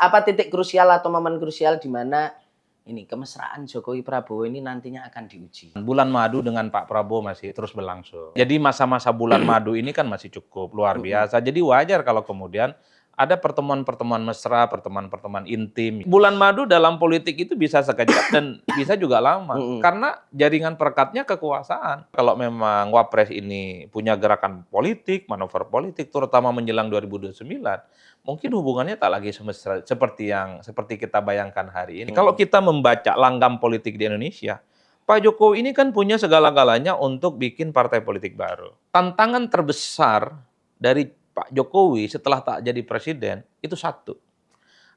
apa titik krusial atau momen krusial di mana ini kemesraan Jokowi Prabowo ini nantinya akan diuji? Bulan madu dengan Pak Prabowo masih terus berlangsung. Jadi masa-masa bulan madu ini kan masih cukup luar biasa. Jadi wajar kalau kemudian ada pertemuan-pertemuan mesra, pertemuan-pertemuan intim. Bulan madu dalam politik itu bisa sekejap dan bisa juga lama. Karena jaringan perekatnya kekuasaan. Kalau memang Wapres ini punya gerakan politik, manuver politik, terutama menjelang 2029, mungkin hubungannya tak lagi semesra seperti kita bayangkan hari ini. Kalau kita membaca langgam politik di Indonesia, Pak Jokowi ini kan punya segala-galanya untuk bikin partai politik baru. Tantangan terbesar dari Pak Jokowi setelah tak jadi presiden itu satu.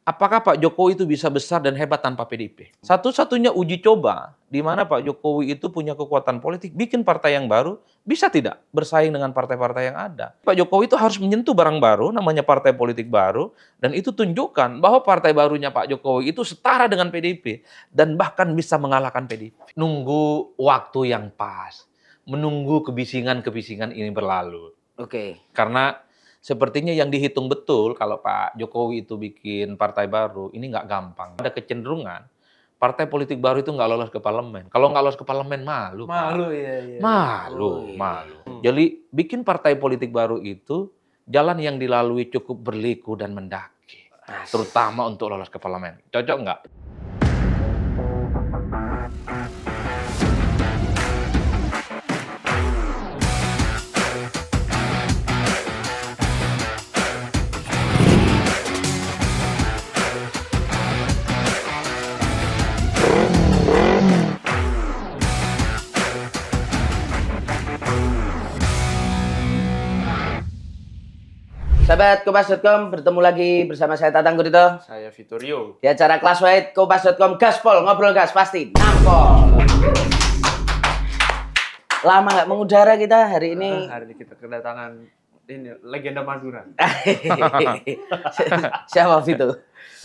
Apakah Pak Jokowi itu bisa besar dan hebat tanpa PDIP? Satu-satunya uji coba di mana Pak Jokowi itu punya kekuatan politik, bikin partai yang baru, bisa tidak bersaing dengan partai-partai yang ada. Pak Jokowi itu harus menyentuh barang baru, namanya partai politik baru, dan itu tunjukkan bahwa partai barunya Pak Jokowi itu setara dengan PDIP, dan bahkan bisa mengalahkan PDIP. Nunggu waktu yang pas, menunggu kebisingan-kebisingan ini berlalu. Oke. Karena sepertinya yang dihitung betul kalau Pak Jokowi itu bikin partai baru, ini nggak gampang. Ada kecenderungan partai politik baru itu nggak lolos ke parlemen. Kalau nggak lolos ke parlemen, malu, Pak. Malu, iya. Malu. Jadi bikin partai politik baru itu jalan yang dilalui cukup berliku dan mendaki. Terutama untuk lolos ke parlemen. Cocok nggak? Sahabat Kompas.com, bertemu lagi bersama saya Tatang Gurito. Saya Vittorio. Di acara Class White Kompas.com, gaspol, ngobrol gas, pasti nampol. Lama nggak mengudara kita hari ini. Hari ini kita kedatangan ini legenda Madura. Siapa Vito?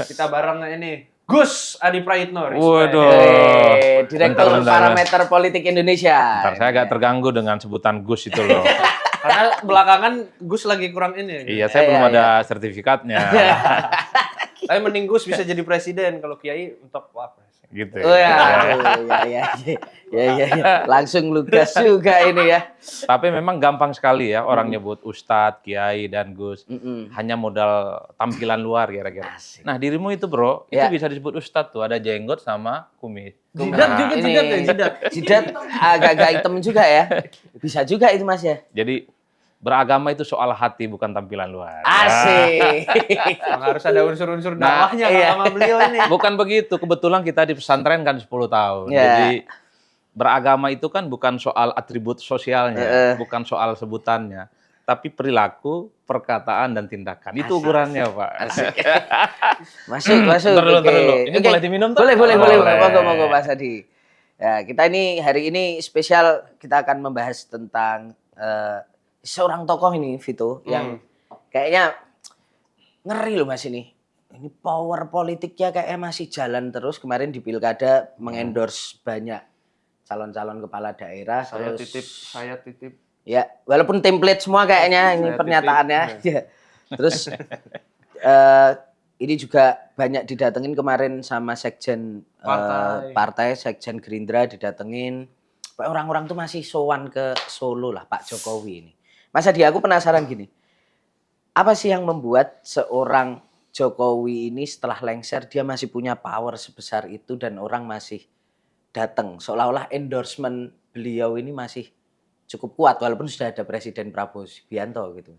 Kita bareng ini Gus Adi Praitno. Waduh. Direktur Bentar. Parameter Politik Indonesia. Ntar saya agak terganggu dengan sebutan Gus itu loh. Karena belakangan Gus lagi kurang ini. Iya, saya belum ada sertifikatnya. Tapi mending Gus bisa jadi presiden kalau Kiai untuk wapres. Gitu. Oh ya. Langsung lugas juga ini ya. Tapi memang gampang sekali ya orang nyebut Ustadz, Kiai, dan Gus. Hanya modal tampilan luar kira-kira. Nah dirimu itu bro, itu bisa disebut Ustadz tuh. Ada jenggot sama kumis. Jidat agak-agak hitam juga ya. Bisa juga itu Mas ya. Jadi beragama itu soal hati bukan tampilan luar. Asik. Harus ada unsur-unsur dakwahnya sama beliau ini. Bukan begitu. Kebetulan kita di pesantren kan 10 tahun. Jadi beragama itu kan bukan soal atribut sosialnya, bukan soal sebutannya, tapi perilaku, perkataan, dan tindakan. Itu ukurannya, Pak. Masuk. Ntar dulu. Ini boleh diminum tuh? Boleh. Monggo Mas Adi. Ya, kita ini hari ini spesial, kita akan membahas tentang seorang tokoh ini, Vito, yang kayaknya ngeri loh Mas ini. Ini power politiknya kayaknya masih jalan terus. Kemarin di Pilkada mengendorse banyak calon-calon kepala daerah. Saya terus, titip. Ya, walaupun template semua kayaknya ini pernyataannya. Ya. Terus ini juga banyak didatengin kemarin sama sekjen partai, sekjen Gerindra didatengin. Orang-orang tuh masih sowan ke Solo lah Pak Jokowi ini. Mas Adi, aku penasaran gini. Apa sih yang membuat seorang Jokowi ini setelah lengser dia masih punya power sebesar itu dan orang masih datang, seolah-olah endorsement beliau ini masih cukup kuat walaupun sudah ada Presiden Prabowo Subianto gitu.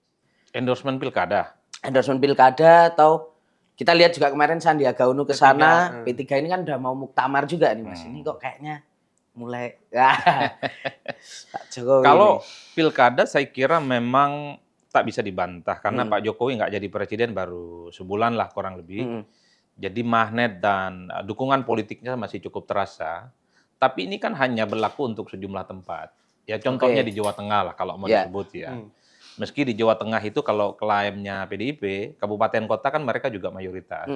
Endorsement pilkada? Endorsement pilkada atau kita lihat juga kemarin Sandiaga Uno ke sana, P3 ini kan udah mau muktamar juga nih Mas. Ini kok kayaknya mulai Pak Jokowi. Kalau pilkada saya kira memang tak bisa dibantah karena Pak Jokowi nggak jadi presiden baru sebulan lah kurang lebih. Jadi magnet dan dukungan politiknya masih cukup terasa. Tapi ini kan hanya berlaku untuk sejumlah tempat. Ya contohnya di Jawa Tengah lah kalau mau disebut ya. Meski di Jawa Tengah itu kalau klaimnya PDIP, kabupaten kota kan mereka juga mayoritas.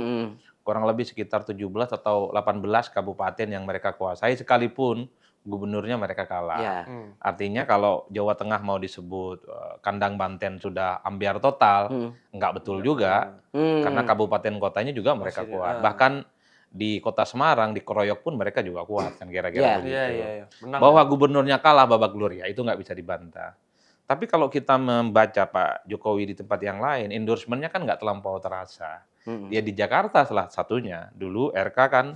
Kurang lebih sekitar 17 atau 18 kabupaten yang mereka kuasai sekalipun gubernurnya mereka kalah. Ya. Artinya kalau Jawa Tengah mau disebut kandang Banten sudah ambiar total, nggak betul juga. Karena kabupaten kotanya juga mereka kuat. Bahkan di kota Semarang, di Keroyok pun mereka juga kuat, kan kira-kira begitu. Iya. Menang, Bahwa gubernurnya kalah babak belur ya, itu nggak bisa dibantah. Tapi kalau kita membaca Pak Jokowi di tempat yang lain, endorsement-nya kan nggak terlampau terasa. Dia di Jakarta salah satunya. Dulu RK kan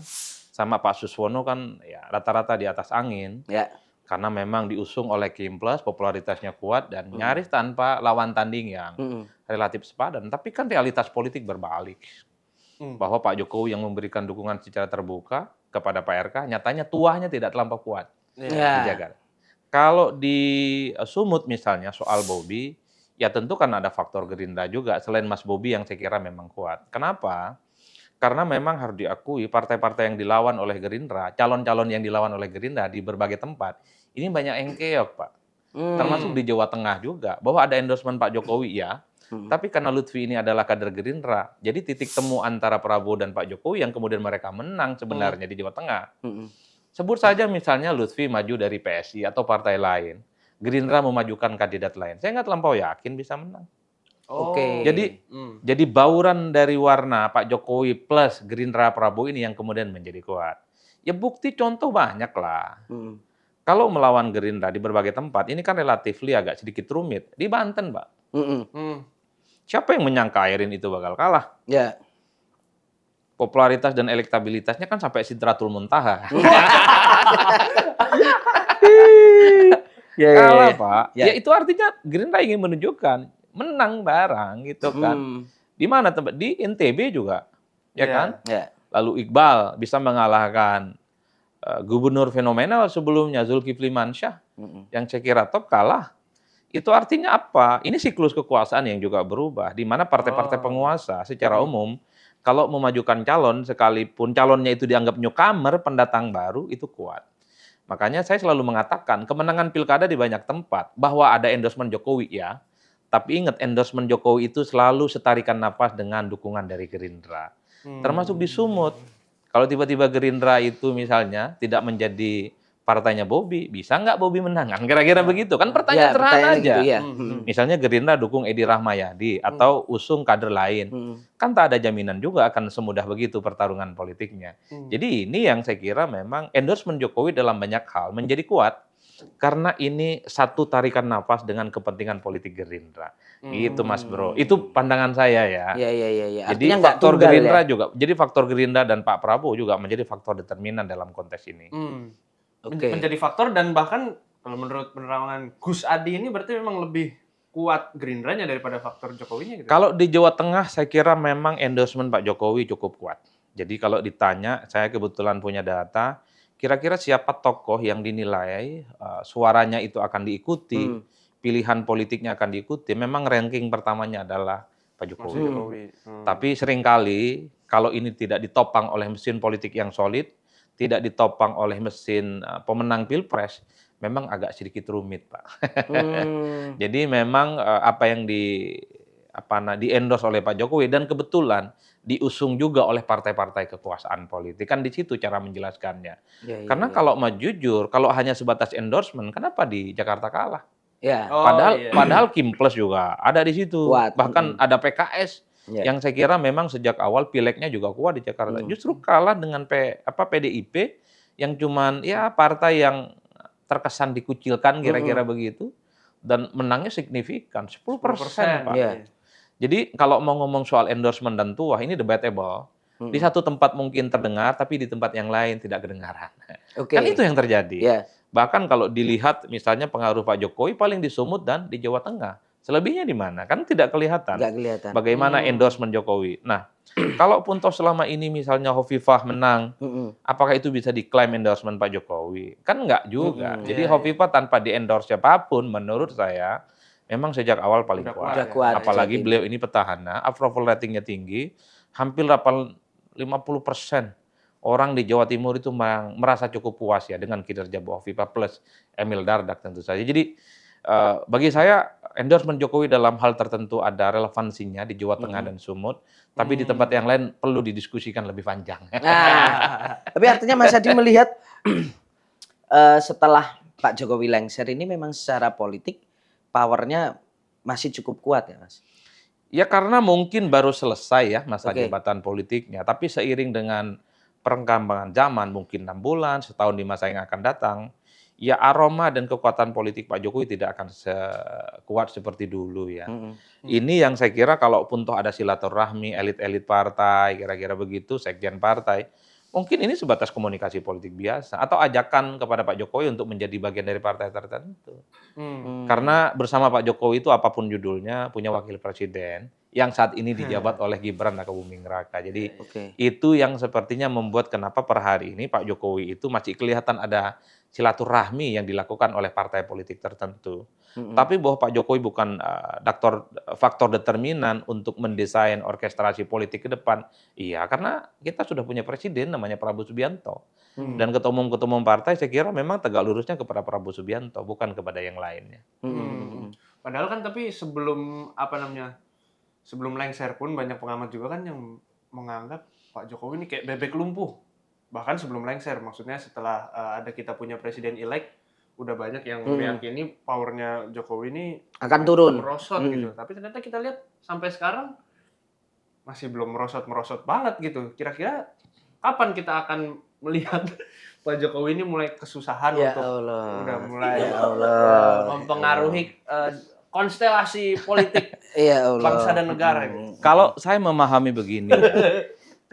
sama Pak Suswono kan ya rata-rata di atas angin. Ya. Karena memang diusung oleh Kim Plus, popularitasnya kuat dan nyaris tanpa lawan tanding yang relatif sepadan. Tapi kan realitas politik berbalik. Bahwa Pak Jokowi yang memberikan dukungan secara terbuka kepada Pak RK, nyatanya tuahnya tidak terlampau kuat di Jakarta. Kalau di Sumut misalnya soal Bobi, ya tentu kan ada faktor Gerindra juga, selain Mas Bobi yang saya kira memang kuat. Kenapa? Karena memang harus diakui partai-partai yang dilawan oleh Gerindra, calon-calon yang dilawan oleh Gerindra di berbagai tempat, ini banyak yang keok, Pak. Termasuk di Jawa Tengah juga, bahwa ada endorsement Pak Jokowi, ya. Tapi karena Lutfi ini adalah kader Gerindra, jadi titik temu antara Prabowo dan Pak Jokowi yang kemudian mereka menang sebenarnya di Jawa Tengah. Sebut saja misalnya Lutfi maju dari PSI atau partai lain, Gerindra memajukan kandidat lain. Saya nggak terlampau yakin bisa menang. Oke. Jadi bauran dari warna Pak Jokowi plus Gerindra Prabowo ini yang kemudian menjadi kuat. Ya bukti contoh banyak lah. Kalau melawan Gerindra di berbagai tempat, ini kan relatif agak sedikit rumit. Di Banten, Pak. Siapa yang menyangka Airin itu bakal kalah? Ya. Popularitas dan elektabilitasnya kan sampai Sidratul Muntaha. Kalah, Pak. Ya itu artinya Gerindra ingin menunjukkan menang barang gitu kan. Di mana tempat? Di NTB juga. Ya kan? Ya. Lalu Iqbal bisa mengalahkan gubernur fenomenal sebelumnya Zulkifli Mansyah yang saya kira top kalah. Itu artinya apa? Ini siklus kekuasaan yang juga berubah, di mana partai-partai penguasa secara umum kalau memajukan calon, sekalipun calonnya itu dianggap newcomer, pendatang baru, itu kuat. Makanya saya selalu mengatakan kemenangan pilkada di banyak tempat, bahwa ada endorsement Jokowi ya, tapi ingat endorsement Jokowi itu selalu setarikan napas dengan dukungan dari Gerindra. Termasuk di Sumut. Kalau tiba-tiba Gerindra itu misalnya tidak menjadi partainya Bobi, bisa nggak Bobi menang? Kan kira-kira begitu. Kan pertanyaan sederhana aja. Gitu, ya. Misalnya Gerindra dukung Edi Rahmayadi atau usung kader lain. Kan tak ada jaminan juga akan semudah begitu pertarungan politiknya. Jadi ini yang saya kira memang endorsement Jokowi dalam banyak hal menjadi kuat karena ini satu tarikan nafas dengan kepentingan politik Gerindra. Gitu Mas Bro. Itu pandangan saya ya. Iya. Jadi Artinya nggak faktor tunggal, Gerindra ya? juga. Jadi faktor Gerindra dan Pak Prabowo juga menjadi faktor determinan dalam konteks ini. Oke. Menjadi faktor dan bahkan kalau menurut penerangan Gus Adi ini berarti memang lebih kuat Gerindranya daripada faktor Jokowinya gitu. Kalau di Jawa Tengah saya kira memang endorsement Pak Jokowi cukup kuat. Jadi kalau ditanya, saya kebetulan punya data, kira-kira siapa tokoh yang dinilai suaranya itu akan diikuti, pilihan politiknya akan diikuti, memang ranking pertamanya adalah Pak Jokowi. Tapi seringkali kalau ini tidak ditopang oleh mesin politik yang solid, tidak ditopang oleh mesin pemenang Pilpres, memang agak sedikit rumit, Pak. Jadi memang apa yang di-endorse oleh Pak Jokowi dan kebetulan diusung juga oleh partai-partai kekuasaan politik. Kan di situ cara menjelaskannya. Karena kalau mau jujur, kalau hanya sebatas endorsement, kenapa di Jakarta kalah? Ya. Padahal Kim Plus juga ada di situ. Kuat. Bahkan ada PKS yang saya kira memang sejak awal pileknya juga kuat di Jakarta. Justru kalah dengan PDIP yang cuman ya partai yang terkesan dikucilkan kira-kira begitu dan menangnya signifikan 10%, Pak. Jadi kalau mau ngomong soal endorsement dan tuah ini debatable. Di satu tempat mungkin terdengar tapi di tempat yang lain tidak kedengaran. Kan itu yang terjadi. Bahkan kalau dilihat misalnya pengaruh Pak Jokowi paling di Sumut dan di Jawa Tengah. Selebihnya di mana? Kan tidak kelihatan. Nggak kelihatan. Bagaimana endorsement Jokowi. Nah, kalaupun toh selama ini misalnya Hovifah menang, apakah itu bisa diklaim endorsement Pak Jokowi? Kan enggak juga. Jadi Hovifah tanpa di-endorse siapapun, menurut saya, memang sejak awal paling kuat. Apalagi beliau ini petahana, approval ratingnya tinggi, hampir 50% orang di Jawa Timur itu merasa cukup puas ya dengan kinerja Bu Hovifah plus Emil Dardak tentu saja. Jadi bagi saya endorsement Jokowi dalam hal tertentu ada relevansinya di Jawa Tengah dan Sumut, tapi di tempat yang lain perlu didiskusikan lebih panjang. Tapi artinya Mas Adi melihat setelah Pak Jokowi lengser ini memang secara politik powernya masih cukup kuat ya, Mas? Ya karena mungkin baru selesai ya masa Oke. jabatan politiknya, tapi seiring dengan perkembangan zaman, mungkin 6 bulan, setahun di masa yang akan datang, ya aroma dan kekuatan politik Pak Jokowi tidak akan sekuat seperti dulu ya. Mhm. Ini yang saya kira kalaupun toh ada silaturahmi elit-elit partai, kira-kira begitu, sekjen partai, mungkin ini sebatas komunikasi politik biasa atau ajakan kepada Pak Jokowi untuk menjadi bagian dari partai tertentu. Karena bersama Pak Jokowi itu apapun judulnya punya wakil presiden yang saat ini dijabat oleh Gibran Rakabuming Raka. Jadi Oke. itu yang sepertinya membuat kenapa per hari ini Pak Jokowi itu masih kelihatan ada silaturahmi yang dilakukan oleh partai politik tertentu. Mhm. Tapi bahwa Pak Jokowi bukan faktor determinan untuk mendesain orkestrasi politik ke depan. Iya, karena kita sudah punya presiden namanya Prabowo Subianto. Dan ketua umum partai saya kira memang tegak lurusnya kepada Prabowo Subianto, bukan kepada yang lainnya. Mhm. Padahal kan tapi sebelum sebelum lengser pun banyak pengamat juga kan yang menganggap Pak Jokowi ini kayak bebek lumpuh. Bahkan sebelum lengser, maksudnya setelah ada kita punya presiden elect, udah banyak yang meyakini powernya Jokowi ini Akan turun. merosot gitu. Tapi ternyata kita lihat sampai sekarang masih belum merosot banget gitu. Kira-kira kapan kita akan melihat Pak Jokowi ini mulai kesusahan Ya untuk Allah. udah mulai Ya Allah. mempengaruhi konstelasi politik Ya Allah. bangsa dan negara ini. Kalau saya memahami begini, ya,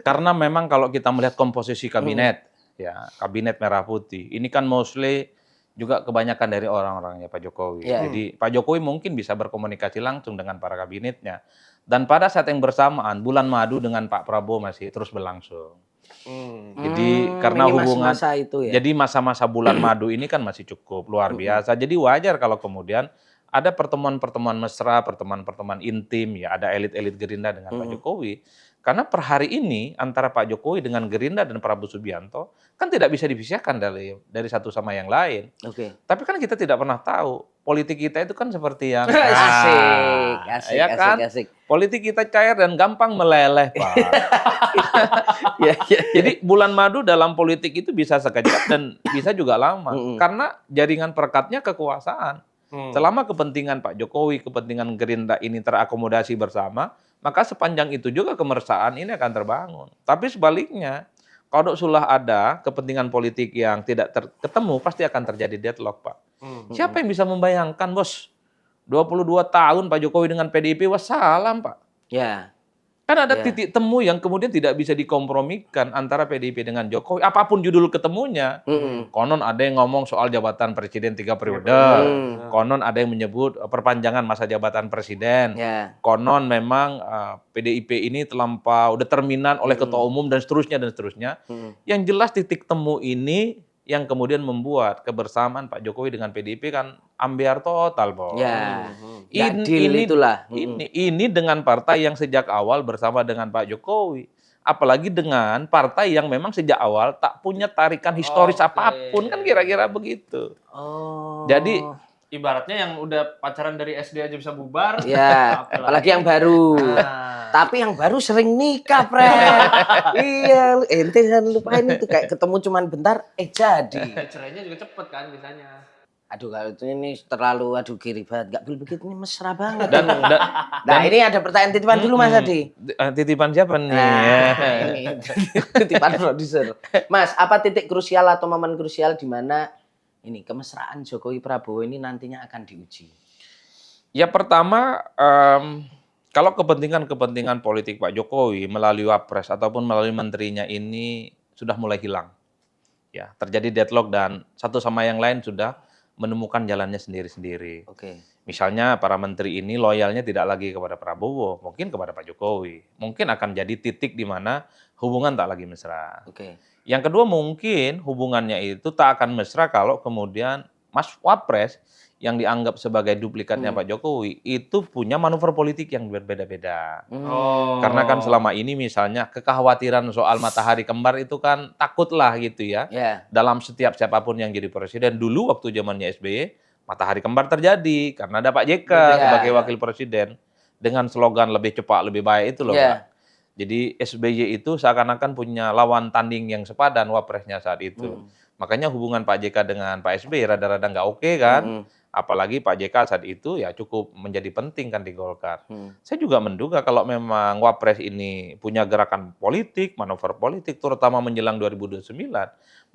karena memang kalau kita melihat komposisi kabinet, ya kabinet merah putih, ini kan mostly juga kebanyakan dari orang-orangnya Pak Jokowi. Ya. Jadi Pak Jokowi mungkin bisa berkomunikasi langsung dengan para kabinetnya. Dan pada saat yang bersamaan, bulan madu dengan Pak Prabowo masih terus berlangsung. Jadi karena ini hubungan, masa itu ya. jadi masa-masa bulan madu ini kan masih cukup luar biasa. Jadi wajar kalau kemudian ada pertemuan-pertemuan mesra, pertemuan-pertemuan intim, ya ada elit-elit Gerindra dengan Pak Jokowi. Karena per hari ini antara Pak Jokowi dengan Gerindra dan Prabowo Subianto kan tidak bisa dipisahkan dari satu sama yang lain. Oke. Tapi kan kita tidak pernah tahu politik kita itu kan seperti yang Asik, ya kan? asik. Politik kita cair dan gampang meleleh, Pak. Ya, ya. Jadi bulan madu dalam politik itu bisa sekejap dan bisa juga lama. Karena jaringan perekatnya kekuasaan. Selama kepentingan Pak Jokowi, kepentingan Gerindra ini terakomodasi bersama, maka sepanjang itu juga kemesraan ini akan terbangun. Tapi sebaliknya, kalau sudah ada kepentingan politik yang tidak ketemu, pasti akan terjadi deadlock, Pak. Siapa yang bisa membayangkan, Bos? 22 tahun Pak Jokowi dengan PDIP, wassalam, Pak. Ya. Kan ada titik temu yang kemudian tidak bisa dikompromikan antara PDIP dengan Jokowi. Apapun judul ketemunya. Konon ada yang ngomong soal jabatan presiden 3 periode. Konon ada yang menyebut perpanjangan masa jabatan presiden. Ya. Konon memang PDIP ini terlampau determinan oleh ketua umum dan seterusnya dan seterusnya. Yang jelas titik temu ini yang kemudian membuat kebersamaan Pak Jokowi dengan PDIP kan ambiar total, Bos. Ya. Nggak deal itulah. Ini dengan partai yang sejak awal bersama dengan Pak Jokowi. Apalagi dengan partai yang memang sejak awal tak punya tarikan historis apapun, kan kira-kira begitu. Oh. Jadi Ibaratnya yang udah pacaran dari SD aja bisa bubar. Ya, apalagi yang baru. Tapi yang baru sering nikah, Fred. Iya, ente jangan lupain itu kayak ketemu cuman bentar, jadi. Cerainya juga cepet kan biasanya. Aduh, kalau itu ini terlalu kiri banget. Gak boleh begitu, ini mesra banget. dan Nah, ini ada pertanyaan titipan dulu Mas Adi. titipan siapa nih? Nah, ini titipan produser. Mas, apa titik krusial atau momen krusial di mana ini kemesraan Jokowi Prabowo ini nantinya akan diuji? Ya pertama, kalau kepentingan politik Pak Jokowi melalui Wapres ataupun melalui menterinya ini sudah mulai hilang. Ya, terjadi deadlock dan satu sama yang lain sudah menemukan jalannya sendiri-sendiri. Oke. Misalnya para menteri ini loyalnya tidak lagi kepada Prabowo, mungkin kepada Pak Jokowi. Mungkin akan jadi titik di mana hubungan tak lagi mesra. Oke. Yang kedua mungkin hubungannya itu tak akan mesra kalau kemudian Mas Wapres yang dianggap sebagai duplikatnya Pak Jokowi itu punya manuver politik yang berbeda-beda. Karena kan selama ini misalnya kekhawatiran soal matahari kembar itu kan takutlah gitu ya. Dalam setiap siapapun yang jadi presiden. Dulu waktu zamannya SBY, matahari kembar terjadi karena ada Pak JK sebagai wakil presiden dengan slogan lebih cepat lebih baik itu loh, Pak. Jadi SBY itu seakan-akan punya lawan tanding yang sepadan wapresnya saat itu. Makanya hubungan Pak JK dengan Pak SBY rada-rada nggak oke kan. Apalagi Pak JK saat itu ya cukup menjadi penting kan di Golkar. Saya juga menduga kalau memang Wapres ini punya gerakan politik, manuver politik, terutama menjelang 2029,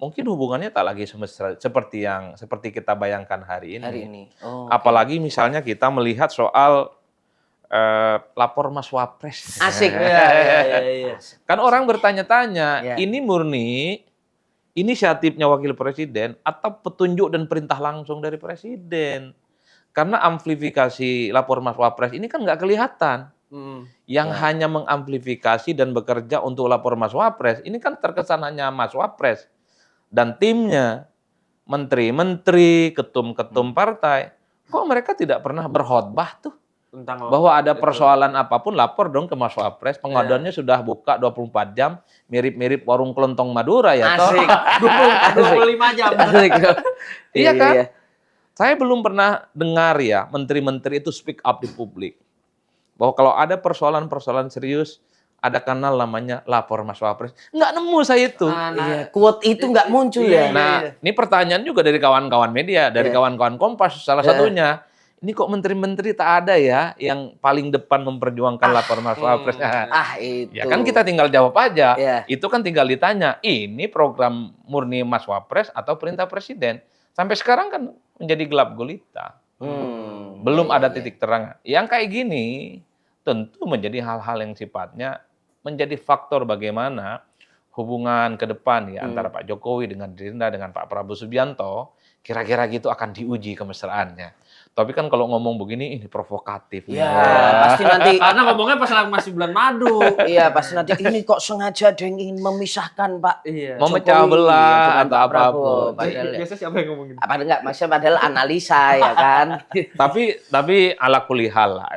mungkin hubungannya tak lagi semesra seperti kita bayangkan hari ini. Hari ini. Oh, Apalagi misalnya kita melihat soal lapor Mas Wapres. asik. Iya. Kan orang bertanya-tanya, Ya. ini murni inisiatifnya Wakil Presiden atau petunjuk dan perintah langsung dari Presiden? Karena amplifikasi lapor Mas Wapres ini kan nggak kelihatan. Yang hanya mengamplifikasi dan bekerja untuk lapor Mas Wapres, ini kan terkesan hanya Mas Wapres dan timnya, menteri-menteri, ketum-ketum partai. Kok mereka tidak pernah berkhotbah tuh? Tentang Bahwa ada persoalan apapun lapor dong ke Mas Wapres. Pengaduannya sudah buka 24 jam, mirip-mirip warung kelontong Madura ya toh. Asik. 25 jam. Asik. Iya kan? Saya belum pernah dengar ya menteri-menteri itu speak up di publik. Bahwa kalau ada persoalan-persoalan serius, ada kanal namanya lapor Mas Wapres. Nggak nemu saya itu. Iya, quote itu nggak muncul ya. Nah, ini pertanyaan juga dari kawan-kawan media, dari kawan-kawan Kompas salah satunya. Ini kok menteri-menteri tak ada ya yang paling depan memperjuangkan lapor Mas Wapres. Itu. Ya kan kita tinggal jawab aja. Iya. Itu kan tinggal ditanya, ini program murni Mas Wapres atau perintah Presiden? Sampai sekarang kan menjadi gelap gulita. Belum ada titik terang. Yang kayak gini tentu menjadi hal-hal yang sifatnya menjadi faktor bagaimana hubungan ke depan ya antara Pak Jokowi dengan Gerindra dengan Pak Prabowo Subianto kira-kira gitu akan diuji kemesraannya. Tapi kan kalau ngomong begini ini provokatif. Iya, pasti nanti Karena ngomongnya pas masih bulan madu. iya, pasti nanti ini kok sengaja ada yang ingin memisahkan Pak. Iya. Memecah Jokowi, belah dengan atau Pak Prabowo. apapun. Padahal ya. Biasa siapa yang ngomongin? Apa enggak, maksudnya padahal analisa ya kan. Tapi ala kulihal lah.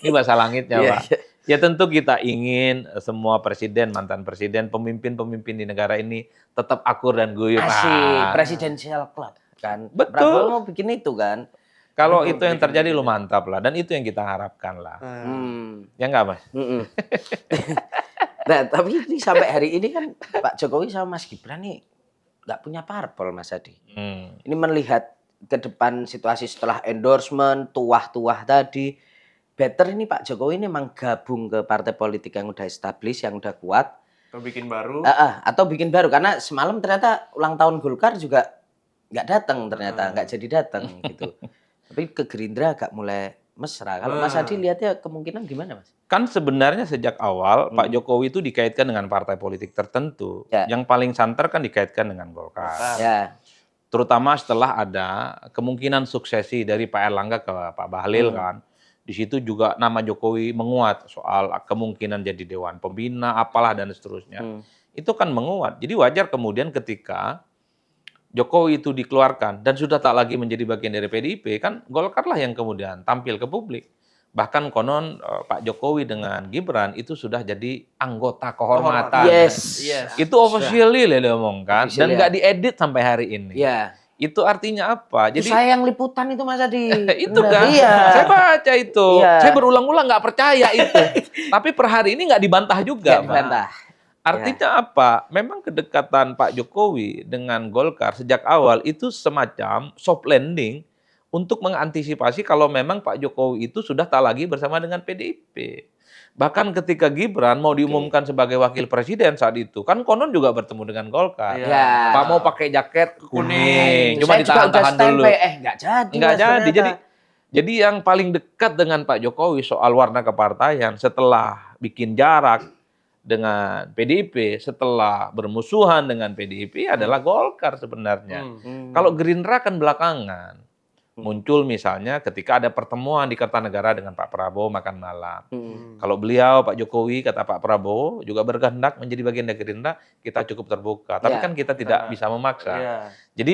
Ini bahasa langitnya, Iya, Pak. Ya tentu kita ingin semua presiden, mantan presiden, pemimpin-pemimpin di negara ini tetap akur dan guyup. Asik, presidential club kan. Betul. Prabowo mau bikin itu kan. Kalau itu yang terjadi lu mantap lah. Dan itu yang kita harapkan lah. Ya enggak, Mas? Nah, tapi ini sampai hari ini kan Pak Jokowi sama Mas Gibran nih nggak punya parpol, Mas Adi. Ini melihat ke depan situasi setelah endorsement, tuah-tuah tadi, better ini Pak Jokowi ini memang gabung ke partai politik yang udah established, yang udah kuat. Atau bikin baru. Atau bikin baru, karena semalam ternyata ulang tahun Golkar juga nggak datang ternyata, nggak jadi datang gitu. Tapi ke Gerindra agak mulai mesra. Kalau Mas Adi lihatnya kemungkinan gimana, Mas? Kan sebenarnya sejak awal Pak Jokowi itu dikaitkan dengan partai politik tertentu. Ya. Yang paling santer kan dikaitkan dengan Golkar. Ya. Terutama setelah ada kemungkinan suksesi dari Pak Erlangga ke Pak Bahlil kan. Di situ juga nama Jokowi menguat soal kemungkinan jadi Dewan Pembina, apalah dan seterusnya. Itu kan menguat. Jadi wajar kemudian ketika Jokowi itu dikeluarkan dan sudah tak lagi menjadi bagian dari PDIP, kan Golkar lah yang kemudian tampil ke publik. Bahkan konon Pak Jokowi dengan Gibran itu sudah jadi anggota kehormatan. Yes. Itu officially lah diomongkan dan Officially, nggak diedit sampai hari ini. Ya. Itu artinya apa? Jadi saya yang liputan itu Mas Adi. itu Benar. kan, Iya. saya baca itu. Iya. Saya berulang-ulang nggak percaya itu. Tapi per hari ini nggak dibantah juga, Nggak Pak. dibantah. Artinya apa? Memang kedekatan Pak Jokowi dengan Golkar sejak awal itu semacam soft landing untuk mengantisipasi kalau memang Pak Jokowi itu sudah tak lagi bersama dengan PDIP. Bahkan ketika Gibran mau diumumkan sebagai wakil presiden saat itu, kan konon juga bertemu dengan Golkar. Ya. Pak mau pakai jaket kuning, cuma Saya juga udah ditahan-tahan dulu. standby. Nggak jadi. Nggak Mas, jadi. ternyata. Jadi yang paling dekat dengan Pak Jokowi soal warna kepartaian setelah bikin jarak dengan PDIP, setelah bermusuhan dengan PDIP adalah Golkar sebenarnya. Kalau Gerindra kan belakangan. Muncul misalnya ketika ada pertemuan di Kertanegara dengan Pak Prabowo makan malam. Kalau beliau, Pak Jokowi, kata Pak Prabowo, juga berkehendak menjadi bagian dari Gerindra, kita cukup terbuka. Tapi Ya. kan kita tidak bisa memaksa. Iya. Jadi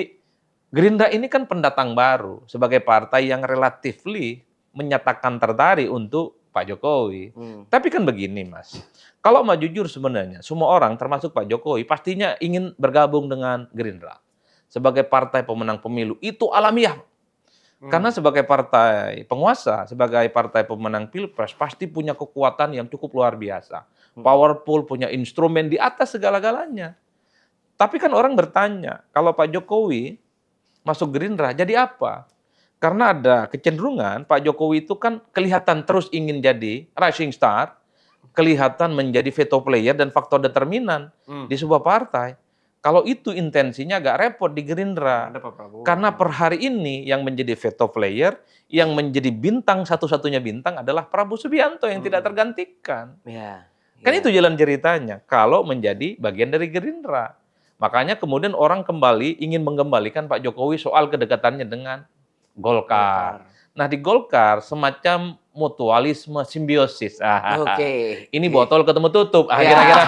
Gerindra ini kan pendatang baru sebagai partai yang relatifly menyatakan tertarik untuk Pak Jokowi. Tapi kan begini, Mas. Kalau mau jujur sebenarnya, semua orang termasuk Pak Jokowi pastinya ingin bergabung dengan Gerindra. Sebagai partai pemenang pemilu, itu alamiah. Karena sebagai partai penguasa, sebagai partai pemenang pilpres, pasti punya kekuatan yang cukup luar biasa. Powerful, punya instrumen di atas segala-galanya. Tapi kan orang bertanya, kalau Pak Jokowi masuk Gerindra, jadi apa? Karena ada kecenderungan Pak Jokowi itu kan kelihatan terus ingin jadi rising star, kelihatan menjadi veto player dan faktor determinan di sebuah partai. Kalau itu intensinya agak repot di Gerindra. Ada Pak Prabowo. Karena per hari ini yang menjadi veto player, yang menjadi bintang satu-satunya bintang adalah Prabowo Subianto yang tidak tergantikan. Ya. Kan itu jalan ceritanya, kalau menjadi bagian dari Gerindra. Makanya kemudian orang kembali ingin mengembalikan Pak Jokowi soal kedekatannya dengan Golkar. Nah di Golkar semacam mutualisme simbiosis. Oke. Ini botol ketemu tutup. Ya. Kira-kira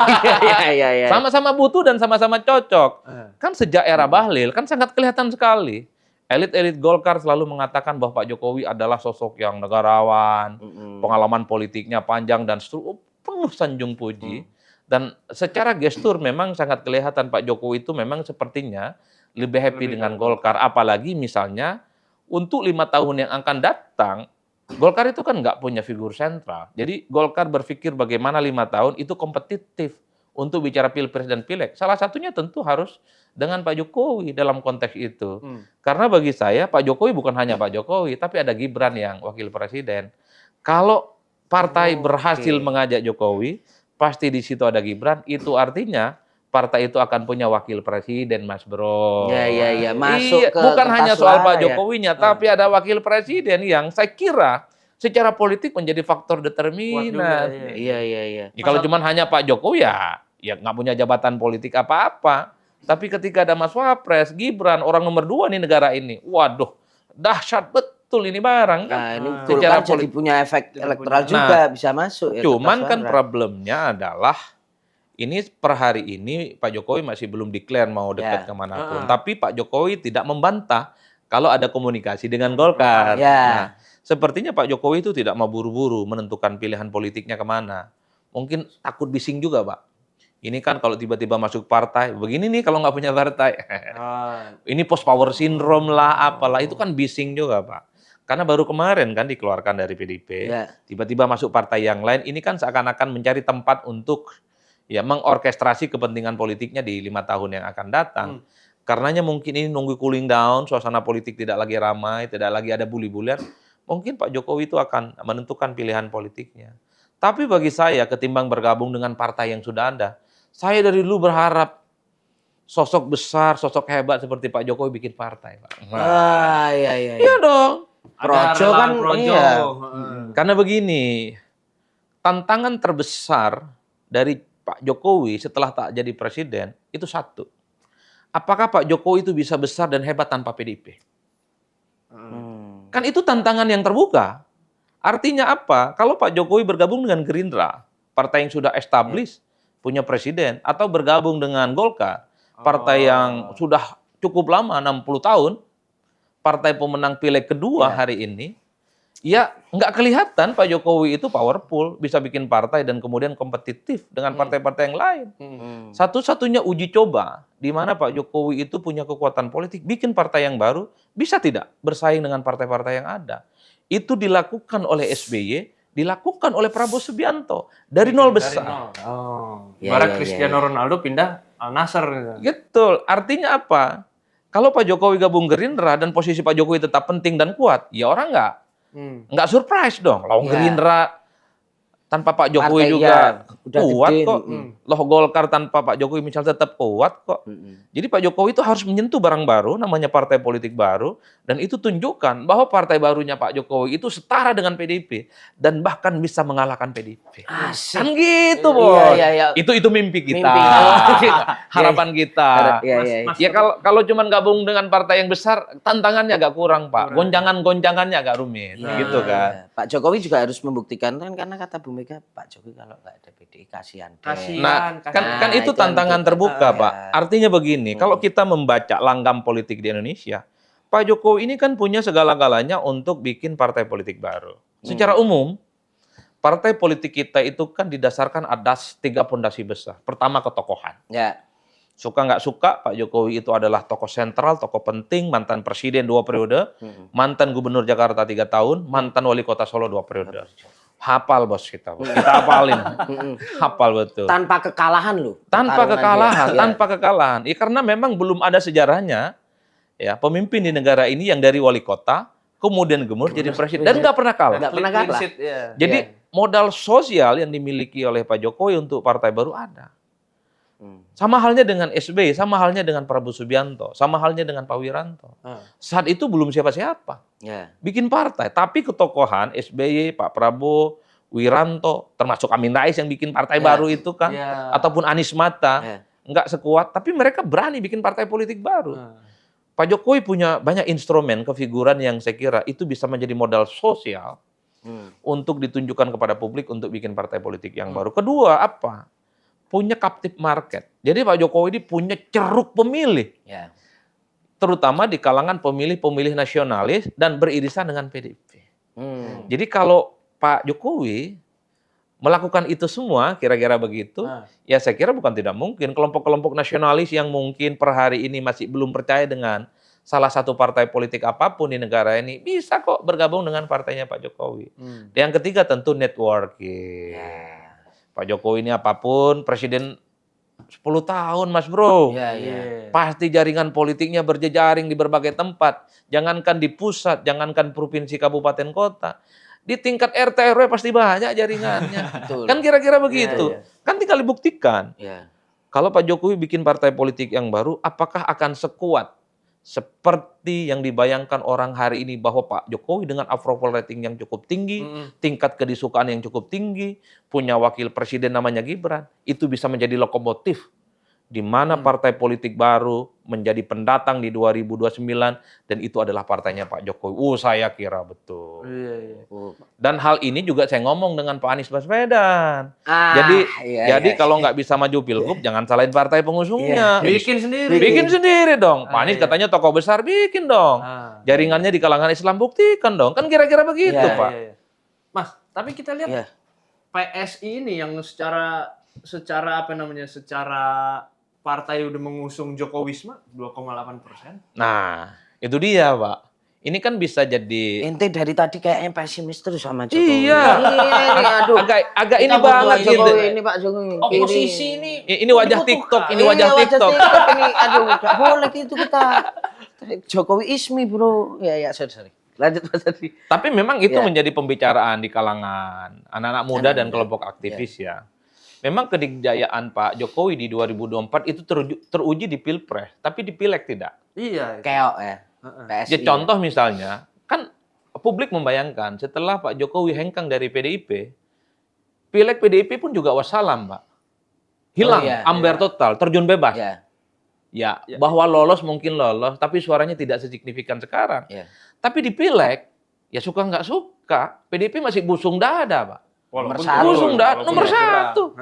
Iya. sama-sama butuh dan sama-sama cocok. Kan sejak era Bahlil kan sangat kelihatan sekali. Elit-elit Golkar selalu mengatakan bahwa Pak Jokowi adalah sosok yang negarawan, pengalaman politiknya panjang dan penuh sanjung puji. Dan secara gestur memang sangat kelihatan Pak Jokowi itu memang sepertinya lebih happy dengan Golkar. Apalagi misalnya untuk 5 tahun yang akan datang, Golkar itu kan nggak punya figur sentral. Jadi Golkar berpikir bagaimana 5 tahun itu kompetitif untuk bicara Pilpres dan Pileg. Salah satunya tentu harus dengan Pak Jokowi dalam konteks itu. Karena bagi saya Pak Jokowi bukan hanya Pak Jokowi, tapi ada Gibran yang wakil presiden. Kalau partai berhasil mengajak Jokowi, pasti di situ ada Gibran, itu artinya partai itu akan punya wakil presiden, Mas Bro. Iya. Masuk ke bukan kertas hanya soal suara Pak ya. Jokowinya, tapi ada wakil presiden yang saya kira secara politik menjadi faktor determinan. Iya. Ya, kalau cuma hanya Pak Jokowi ya nggak punya jabatan politik apa-apa. Tapi ketika ada Mas Wapres, Gibran, orang nomor 2 nih negara ini, waduh, dahsyat betul ini barang kan. Nah, ini Secara Golkar jadi punya efek elektoral juga, bisa masuk ya. Cuman kertas kan suara. problemnya adalah ini per hari ini Pak Jokowi masih belum declare mau dekat kemanapun. Tapi Pak Jokowi tidak membantah kalau ada komunikasi dengan Golkar. Ya. Nah, sepertinya Pak Jokowi itu tidak mau buru-buru menentukan pilihan politiknya kemana. Mungkin takut bising juga, Pak. Ini kan kalau tiba-tiba masuk partai, begini nih kalau nggak punya partai. Ini post power syndrome lah, apalah. Itu kan bising juga, Pak. Karena baru kemarin kan dikeluarkan dari PDIP, tiba-tiba masuk partai yang lain, ini kan seakan-akan mencari tempat untuk ya mengorkestrasi kepentingan politiknya di 5 tahun yang akan datang. Karenanya mungkin ini nunggu cooling down, suasana politik tidak lagi ramai, tidak lagi ada bully-bulian, mungkin Pak Jokowi itu akan menentukan pilihan politiknya. Tapi bagi saya, ketimbang bergabung dengan partai yang sudah ada, saya dari dulu berharap sosok besar, sosok hebat seperti Pak Jokowi bikin partai, Pak. Iya. Iya dong. Projo kan, iya. Karena begini, tantangan terbesar dari Pak Jokowi setelah tak jadi presiden, itu satu. Apakah Pak Jokowi itu bisa besar dan hebat tanpa PDIP? Kan itu tantangan yang terbuka. Artinya apa? Kalau Pak Jokowi bergabung dengan Gerindra, partai yang sudah established, punya presiden, atau bergabung dengan Golkar, partai yang sudah cukup lama, 60 tahun, partai pemenang pileg kedua hari ini, ya nggak kelihatan Pak Jokowi itu powerful, bisa bikin partai dan kemudian kompetitif dengan partai-partai yang lain. Satu-satunya uji coba di mana Pak Jokowi itu punya kekuatan politik, bikin partai yang baru, bisa tidak bersaing dengan partai-partai yang ada. Itu dilakukan oleh SBY, dilakukan oleh Prabowo Subianto dari nol besar. Ibarat Cristiano Ronaldo pindah Al Nassr. Gitu. Artinya apa? Kalau Pak Jokowi gabung Gerindra dan posisi Pak Jokowi tetap penting dan kuat, ya orang nggak surprise dong. Lawan Gerindra tanpa Pak Jokowi Partai juga udah kuat gede. kok. Loh Golkar tanpa Pak Jokowi misalnya tetap kuat kok. Jadi Pak Jokowi itu harus menyentuh barang baru, namanya partai politik baru, dan itu tunjukkan bahwa partai barunya Pak Jokowi itu setara dengan PDIP dan bahkan bisa mengalahkan PDIP. Asik. Kan gitu, Bos. Iya. Itu mimpi kita. Mimpi. Harapan kita. Iya. Ya kalau cuman gabung dengan partai yang besar, tantangannya agak kurang, Pak. Gonjangan-gonjangannya agak rumit, gitu kan. Pak Jokowi juga harus membuktikan kan, karena kata Bu Mega, Pak Jokowi kalau nggak ada PDI kasihan deh. Nah, kan itu itu tantangan yang terbuka, kita- Pak. Artinya begini, kalau kita membaca langgam politik di Indonesia, Pak Jokowi ini kan punya segala-galanya untuk bikin partai politik baru. Secara umum, partai politik kita itu kan didasarkan atas 3 fondasi besar. Pertama, ketokohan. Ya. Suka nggak suka, Pak Jokowi itu adalah tokoh sentral, tokoh penting, mantan presiden 2 periode, mantan gubernur Jakarta 3 tahun, mantan wali kota Solo 2 periode. Hafal bos kita, bos. Kita hafalin. Hafal betul. Tanpa kekalahan loh. Tanpa pertarungan kekalahan, dia. tanpa kekalahan. Ya, karena memang belum ada sejarahnya ya pemimpin di negara ini yang dari wali kota kemudian gemur jadi presiden dan nggak pernah kalah. Nggak pernah kalah. Jadi modal sosial yang dimiliki oleh Pak Jokowi untuk partai baru ada. Sama halnya dengan SBY, sama halnya dengan Prabowo Subianto, sama halnya dengan Pak Wiranto. Saat itu belum siapa-siapa. Ya. Bikin partai, tapi ketokohan SBY, Pak Prabowo, Wiranto, termasuk Amin Rais yang bikin partai baru itu kan, ataupun Anies Mata, nggak sekuat, tapi mereka berani bikin partai politik baru. Pak Jokowi punya banyak instrumen kefiguran yang saya kira itu bisa menjadi modal sosial untuk ditunjukkan kepada publik untuk bikin partai politik yang baru. Kedua, apa? Punya captive market. Jadi Pak Jokowi ini punya ceruk pemilih. Ya. Terutama di kalangan pemilih-pemilih nasionalis dan beririsan dengan PDIP. Jadi kalau Pak Jokowi melakukan itu semua, kira-kira begitu, ya saya kira bukan tidak mungkin. Kelompok-kelompok nasionalis yang mungkin per hari ini masih belum percaya dengan salah satu partai politik apapun di negara ini, bisa kok bergabung dengan partainya Pak Jokowi. Yang ketiga tentu networking. Pak Jokowi ini apapun, presiden 10 tahun Mas Bro. Pasti jaringan politiknya berjejaring di berbagai tempat. Jangankan di pusat, jangankan provinsi, kabupaten, kota. Di tingkat RT RW pasti banyak jaringannya. Kan kira-kira begitu. Kan tinggal dibuktikan. Kalau Pak Jokowi bikin partai politik yang baru, apakah akan sekuat seperti yang dibayangkan orang hari ini bahwa Pak Jokowi dengan approval rating yang cukup tinggi, tingkat kedisukaan yang cukup tinggi, punya wakil presiden namanya Gibran, itu bisa menjadi lokomotif di mana partai politik baru menjadi pendatang di 2029 dan itu adalah partainya Pak Jokowi. Saya kira betul. Dan hal ini juga saya ngomong dengan Pak Anies Baswedan. Jadi kalau nggak bisa maju pilgub, jangan salahin partai pengusungnya. Bikin sendiri dong. Pak Anies katanya tokoh besar, bikin dong. Jaringannya di kalangan Islam, buktikan dong. Kan kira-kira begitu, Pak. Mas, tapi kita lihat PSI ini yang secara partai udah mengusung Jokowisme 2,8%. Nah, itu dia, Pak. Ini kan bisa jadi Ente dari tadi kayaknya pesimis terus sama Jokowi. Iya. Aduh. Agak ini banget gitu. Ini Pak Jokowi. Oposisi ini. Ini wajah TikTok, ini wajah TikTok. Ini aduh, enggak boleh gitu kita. Jokowi ismi, Bro. Ya, sorry. Lanjut Mas tadi. Tapi memang itu menjadi pembicaraan di kalangan anak-anak muda dan kelompok aktivis ya. Memang kedikdayaan Pak Jokowi di 2024 itu teruji di Pilpres, tapi di Pileg tidak. Iya. Keok ya. PSI. Ya, contoh misalnya, kan publik membayangkan setelah Pak Jokowi hengkang dari PDIP, Pileg PDIP pun juga wassalam, Pak. Hilang, amber total, terjun bebas. Ya, bahwa lolos mungkin lolos, tapi suaranya tidak sesignifikan sekarang. Tapi di Pileg, ya suka nggak suka, PDIP masih busung dada, Pak. Busung dada, nomor satu.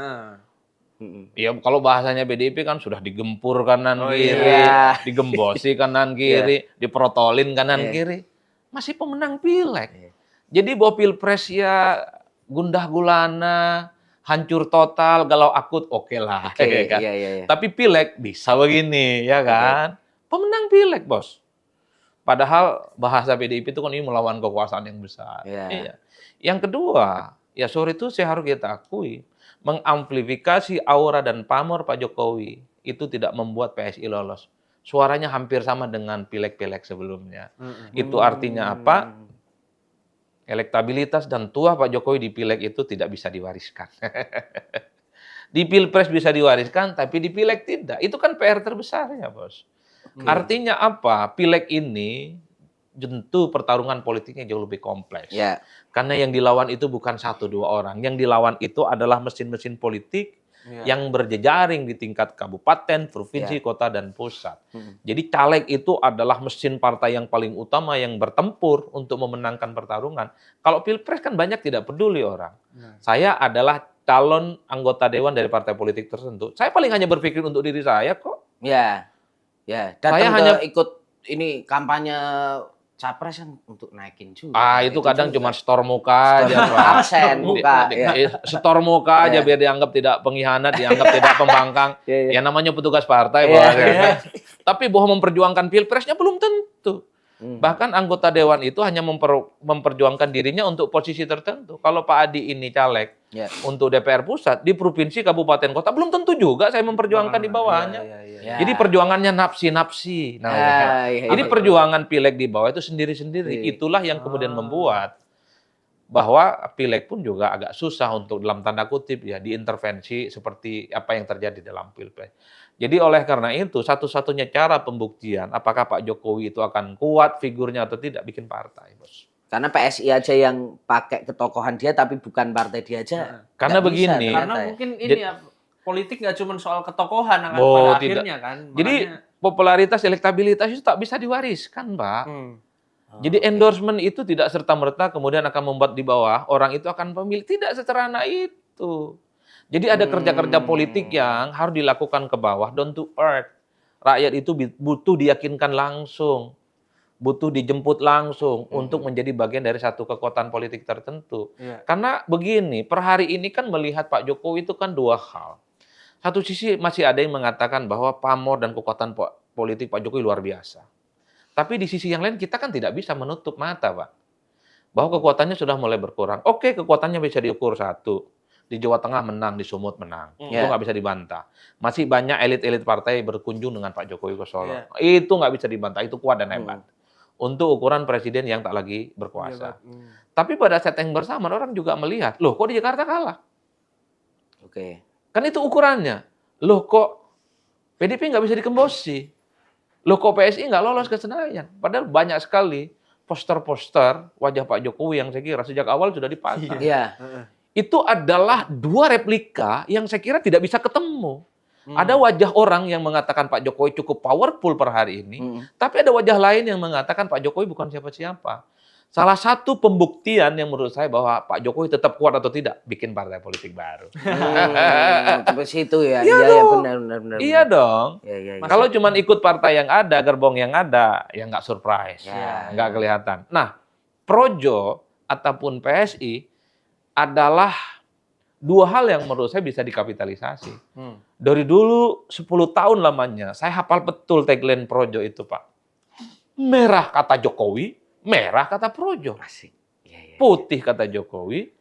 Iya, kalau bahasanya PDIP kan sudah digempur kanan kiri, digembosi kanan kiri, diprotolin kanan kiri. Masih pemenang Pileg. Jadi bahwa Pilpres ya gundah gulana, hancur total, galau akut, oke lah. Kan? Tapi Pileg bisa begini, ya kan? Pemenang Pileg, Bos. Padahal bahasa PDIP itu kan ini melawan kekuasaan yang besar. Iya. Yang kedua, ya sore itu saya harus kita akui, mengamplifikasi aura dan pamor Pak Jokowi itu tidak membuat PSI lolos. Suaranya hampir sama dengan Pileg-Pileg sebelumnya. Itu artinya apa? Elektabilitas dan tuah Pak Jokowi di Pileg itu tidak bisa diwariskan. Di Pilpres bisa diwariskan, tapi di Pileg tidak. Itu kan PR terbesarnya, Bos. Artinya apa? Pileg ini tentu pertarungan politiknya jauh lebih kompleks. Karena yang dilawan itu bukan 1-2 orang. Yang dilawan itu adalah mesin-mesin politik yang berjejaring di tingkat kabupaten, provinsi, kota, dan pusat. Jadi caleg itu adalah mesin partai yang paling utama yang bertempur untuk memenangkan pertarungan. Kalau Pilpres kan banyak tidak peduli orang. Saya adalah calon anggota dewan dari partai politik tertentu. Saya paling hanya berpikir untuk diri saya kok. Datang Saya hanya ikut ini kampanye capres kan untuk naikin juga. Itu kadang cuma store muka aja, Pak. Absen muka. Store muka aja biar dianggap tidak pengkhianat, dianggap tidak pembangkang. Ya namanya petugas partai, Pak. Tapi bahwa memperjuangkan Pilpresnya belum tentu. Bahkan anggota dewan itu hanya memperjuangkan dirinya untuk posisi tertentu. Kalau Pak Adi ini caleg untuk DPR pusat di provinsi, kabupaten, kota, belum tentu juga saya memperjuangkan di bawahnya. Jadi perjuangannya nafsi-nafsi. Jadi perjuangan pileg di bawah itu sendiri-sendiri. Itulah yang kemudian membuat bahwa pileg pun juga agak susah untuk dalam tanda kutip ya diintervensi seperti apa yang terjadi dalam pilpres. Jadi oleh karena itu satu-satunya cara pembuktian apakah Pak Jokowi itu akan kuat figurnya atau tidak bikin partai, Bos. Karena PSI aja yang pakai ketokohan dia tapi bukan partai dia aja. Karena begini. Karena mungkin ini ya politik nggak cuma soal ketokohan akan pada akhirnya kan. Jadi popularitas, elektabilitas itu tak bisa diwariskan, Pak. Jadi endorsement itu tidak serta-merta kemudian akan membuat di bawah orang itu akan pemilih. Tidak sederhana itu. Jadi ada kerja-kerja politik yang harus dilakukan ke bawah, down to earth. Rakyat itu butuh diyakinkan langsung, butuh dijemput langsung untuk menjadi bagian dari satu kekuatan politik tertentu. Karena begini, per hari ini kan melihat Pak Jokowi itu kan dua hal. Satu sisi masih ada yang mengatakan bahwa pamor dan kekuatan politik Pak Jokowi luar biasa. Tapi di sisi yang lain kita kan tidak bisa menutup mata, Pak. Bahwa kekuatannya sudah mulai berkurang. Oke, kekuatannya bisa diukur satu. Di Jawa Tengah menang, di Sumut menang. Itu nggak bisa dibantah. Masih banyak elit-elit partai berkunjung dengan Pak Jokowi ke Solo. Itu nggak bisa dibantah, itu kuat dan hebat. Untuk ukuran presiden yang tak lagi berkuasa. Tapi pada saat yang bersamaan orang juga melihat, loh kok di Jakarta kalah? Kan itu ukurannya. Loh kok PDP nggak bisa dikembosi? Loh kok PSI nggak lolos ke Senayan? Padahal banyak sekali poster-poster wajah Pak Jokowi yang saya kira sejak awal sudah dipasang. Itu adalah dua replika yang saya kira tidak bisa ketemu. Ada wajah orang yang mengatakan Pak Jokowi cukup powerful per hari ini, tapi ada wajah lain yang mengatakan Pak Jokowi bukan siapa-siapa. Salah satu pembuktian yang menurut saya bahwa Pak Jokowi tetap kuat atau tidak, bikin partai politik baru. Sampai situ ya. Iya benar. Iya dong. Kalau cuma ikut partai yang ada, gerbong yang ada, ya nggak surprise, nggak kelihatan. Nah, Projo ataupun PSI adalah dua hal yang menurut saya bisa dikapitalisasi. Dari dulu 10 tahun lamanya, saya hafal betul tagline Projo itu, Pak. Merah kata Jokowi, merah kata Projo. Putih kata Jokowi,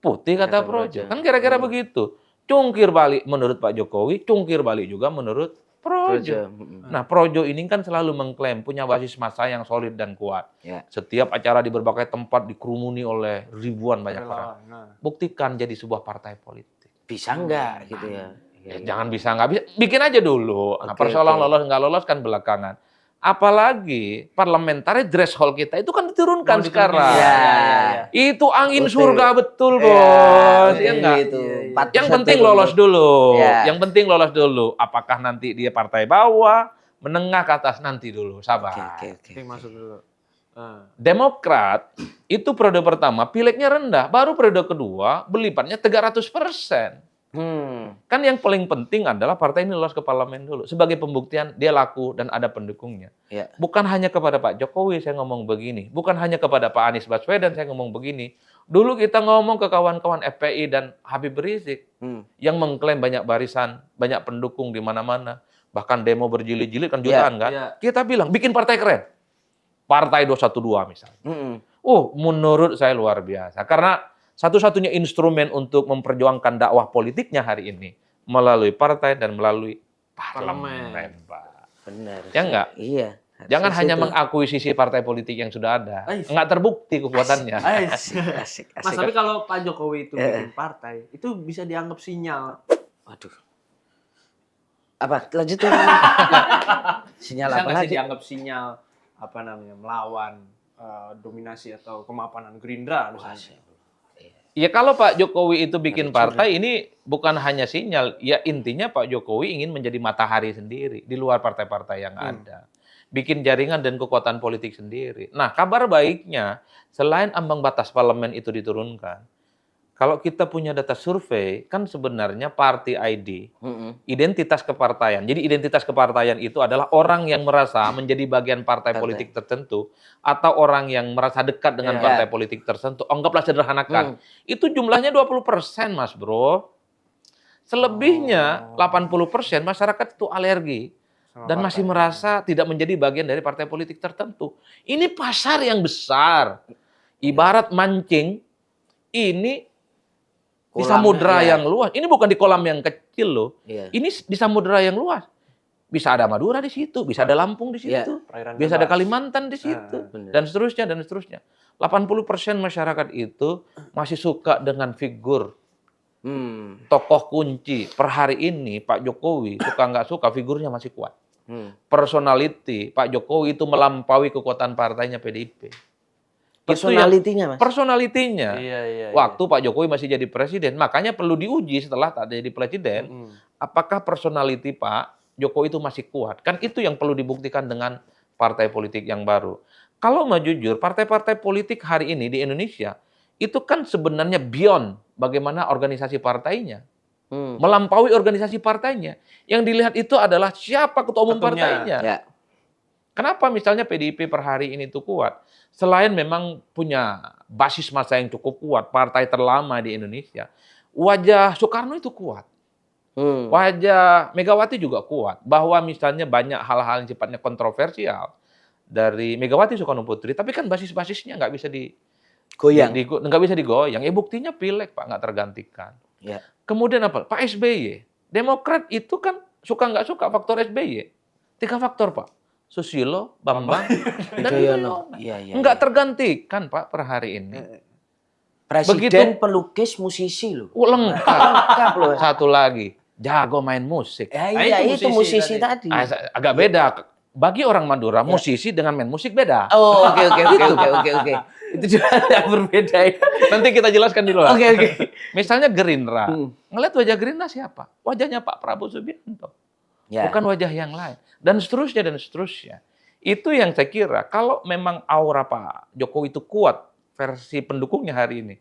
putih kata Projo. Kan kira-kira begitu. Cungkir balik menurut Pak Jokowi, cungkir balik juga menurut Projo. Nah, Projo ini kan selalu mengklaim punya basis massa yang solid dan kuat. Setiap acara di berbagai tempat dikerumuni oleh ribuan banyak orang. Buktikan jadi sebuah partai politik. Bisa nggak gitu ya? Jangan bisa nggak bisa, bikin aja dulu. Nah, persoalan lolos nggak lolos kan belakangan. Apalagi parliamentary threshold kita itu kan diturunkan sekarang. Itu angin surga betul, Bos. Ya enggak? Yang penting lolos dulu. Yang penting lolos dulu. Apakah nanti dia partai bawah, menengah ke atas nanti dulu. Sabar. Masuk dulu. Demokrat itu periode pertama pilegnya rendah, baru periode kedua berlipatnya 300%. Kan yang paling penting adalah partai ini lolos ke parlemen dulu. Sebagai pembuktian dia laku dan ada pendukungnya. Bukan hanya kepada Pak Jokowi saya ngomong begini. Bukan hanya kepada Pak Anies Baswedan saya ngomong begini. Dulu kita ngomong ke kawan-kawan FPI dan Habib Rizik. Yang mengklaim banyak barisan, banyak pendukung di mana-mana. Bahkan demo berjilid-jilid kan jutaan kan. Kita bilang bikin partai keren. Partai 212 misalnya. Menurut saya luar biasa. Karena satu-satunya instrumen untuk memperjuangkan dakwah politiknya hari ini melalui partai dan melalui parlemen, Pak. Benar. Ya enggak? Iya. Jangan hanya mengakuisisi partai politik yang sudah ada. Enggak terbukti kekuatannya. Asik. Mas, tapi kalau Pak Jokowi itu bikin partai, itu bisa dianggap sinyal. Waduh. Apa? Lanjutin. Sinyal Bisa apa nggak sih lagi? dianggap sinyal melawan dominasi atau kemapanan Gerindra misalnya? Ya kalau Pak Jokowi itu bikin partai ini bukan hanya sinyal, ya intinya Pak Jokowi ingin menjadi matahari sendiri di luar partai-partai yang ada. Bikin jaringan dan kekuatan politik sendiri. Nah, kabar baiknya selain ambang batas parlemen itu diturunkan, kalau kita punya data survei, kan sebenarnya party ID, identitas kepartaian. Jadi identitas kepartaian itu adalah orang yang merasa menjadi bagian partai politik tertentu, atau orang yang merasa dekat dengan partai politik tertentu. Anggaplah sederhanakan. Itu jumlahnya 20%, Mas Bro. Selebihnya 80% masyarakat itu alergi. dan masih merasa tidak menjadi bagian dari partai politik tertentu. Ini pasar yang besar. Ibarat mancing, ini di samudera yang luas. Ini bukan di kolam yang kecil loh. Ini di samudera yang luas. Bisa ada Madura di situ, bisa ada Lampung di situ, bisa ada Kalimantan di situ, dan seterusnya, dan seterusnya. 80% masyarakat itu masih suka dengan figur tokoh kunci. Per hari ini Pak Jokowi, suka nggak suka, figurnya masih kuat. Personality Pak Jokowi itu melampaui kekuatan partainya PDIP. Personalitinya, Mas? Personalitinya. Iya. Waktu Pak Jokowi masih jadi presiden, makanya perlu diuji setelah tak jadi presiden, apakah personality Pak Jokowi itu masih kuat. Kan itu yang perlu dibuktikan dengan partai politik yang baru. Kalau mau jujur, partai-partai politik hari ini di Indonesia, itu kan sebenarnya beyond bagaimana organisasi partainya. Melampaui organisasi partainya. Yang dilihat itu adalah siapa ketua umum partainya. Ya. Kenapa misalnya PDIP per hari ini tuh kuat? Selain memang punya basis massa yang cukup kuat, partai terlama di Indonesia, wajah Soekarno itu kuat. Wajah Megawati juga kuat. Bahwa misalnya banyak hal-hal yang sifatnya kontroversial dari Megawati Soekarno Putri, tapi kan basis-basisnya nggak bisa nggak bisa digoyang. Ya buktinya pileg Pak nggak tergantikan. Ya. Kemudian apa? Pak SBY, Demokrat itu kan suka nggak suka faktor SBY. 3 faktor Pak. Susilo, Bambang, dan Yudhoyono. Nggak tergantikan Pak per hari ini. Presiden, pelukis, musisi loh. Lengkap loh. Satu lagi, jago main musik. Iya, itu musisi tadi. Agak beda. Bagi orang Madura, musisi dengan main musik beda. Oh, oke. Itu juga yang berbeda. Nanti kita jelaskan dulu. Oke. Misalnya Gerindra. Ngeliat wajah Gerindra siapa? Wajahnya Pak Prabowo Subianto. Ya. Bukan wajah yang lain. Dan seterusnya, dan seterusnya. Itu yang saya kira, kalau memang aura Pak Jokowi itu kuat, versi pendukungnya hari ini,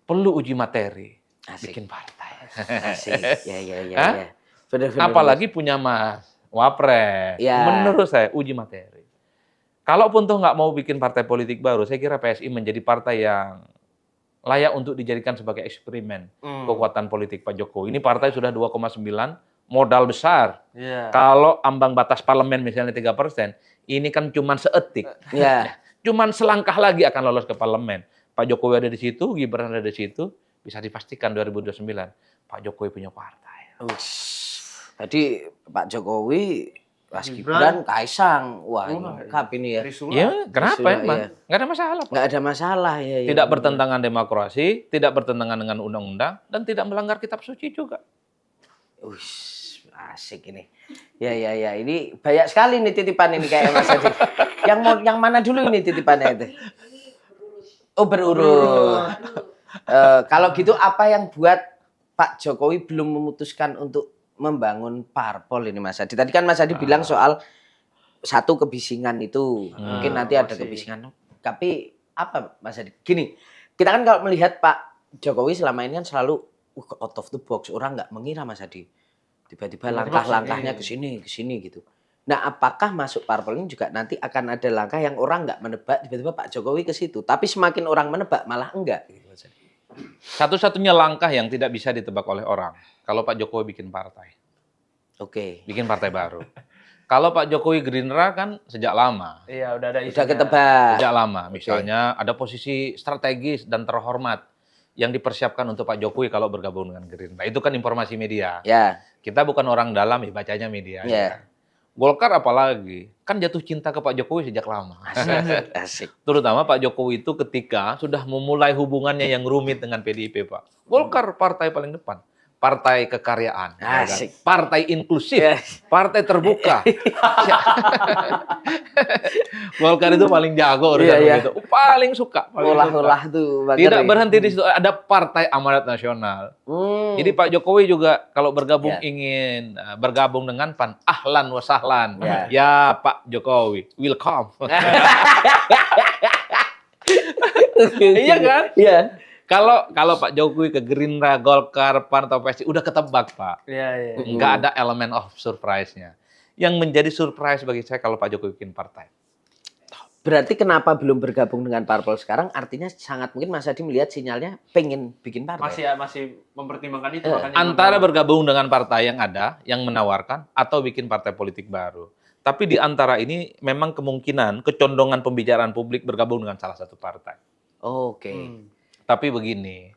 perlu uji materi. Bikin partai. Asik. Ya. Apalagi punya Mas Wapres. Ya. Menurut saya, uji materi. Kalaupun toh nggak mau bikin partai politik baru, saya kira PSI menjadi partai yang layak untuk dijadikan sebagai eksperimen kekuatan politik Pak Jokowi. Ini partai sudah 2,9, modal besar. Kalau ambang batas parlemen misalnya 3%, ini kan cuma seetik. Cuman selangkah lagi akan lolos ke parlemen. Pak Jokowi ada di situ, Gibran ada di situ, bisa dipastikan 2029 Pak Jokowi punya partai. Tadi Pak Jokowi, Mas Gibran, Kaisang, wah lengkap ini ya. Ya, kenapa emang? Nggak ada masalah. Nggak ada masalah ya. Tidak bertentangan demokrasi, tidak bertentangan dengan undang-undang, dan tidak melanggar kitab suci juga. Asik ini. Ya. Ini banyak sekali nih titipan ini kayak Mas Adi. Yang mana dulu ini titipannya itu? Oh, berurut. Kalau gitu apa yang buat Pak Jokowi belum memutuskan untuk membangun parpol ini Mas Adi? Tadi kan Mas Adi bilang soal satu kebisingan itu. Mungkin nanti ada kebisingan. Tapi apa Mas Adi? Gini, kita kan kalau melihat Pak Jokowi selama ini kan selalu out of the box. Orang nggak mengira Mas Adi. Tiba-tiba langkah-langkahnya ke sini gitu. Nah, apakah masuk parpol ini juga nanti akan ada langkah yang orang nggak menebak, tiba-tiba Pak Jokowi ke situ. Tapi semakin orang menebak malah enggak. Satu-satunya langkah yang tidak bisa ditebak oleh orang, kalau Pak Jokowi bikin partai. Oke. Bikin partai baru. Kalau Pak Jokowi Gerindra kan sejak lama. Iya, udah ketebak. Sejak lama. Misalnya ada posisi strategis dan terhormat yang dipersiapkan untuk Pak Jokowi kalau bergabung dengan Gerindra. Itu kan informasi media. Ya. Kita bukan orang dalam, ya bacanya media. Ya. Golkar apalagi, kan jatuh cinta ke Pak Jokowi sejak lama. Asik. Terutama Pak Jokowi itu ketika sudah memulai hubungannya yang rumit dengan PDIP, Pak. Golkar partai paling depan. Partai kekaryaan. Asik. Partai inklusif. Partai terbuka. Golkar itu paling jago urusan begitu. Paling suka. Olah-olah tuh. Tidak berhenti di situ. Ada Partai Amanat Nasional. Jadi Pak Jokowi juga kalau bergabung ingin bergabung dengan PAN. Ahlan wa sahlan. Ya Pak Jokowi. Welcome. Iya kan? Iya. Kalau Pak Jokowi ke Gerindra, Golkar, PAN atau PSI udah ketebak, Pak. Iya. Nggak ada elemen of surprise-nya. Yang menjadi surprise bagi saya kalau Pak Jokowi bikin partai. Berarti kenapa belum bergabung dengan parpol sekarang? Artinya sangat mungkin Mas Hadi melihat sinyalnya pengen bikin partai. Masih mempertimbangkan itu Eh, makanya Antara bergabung dengan partai yang ada, yang menawarkan, atau bikin partai politik baru. Tapi di antara ini memang kemungkinan kecondongan pembicaraan publik bergabung dengan salah satu partai. Oke. Tapi begini,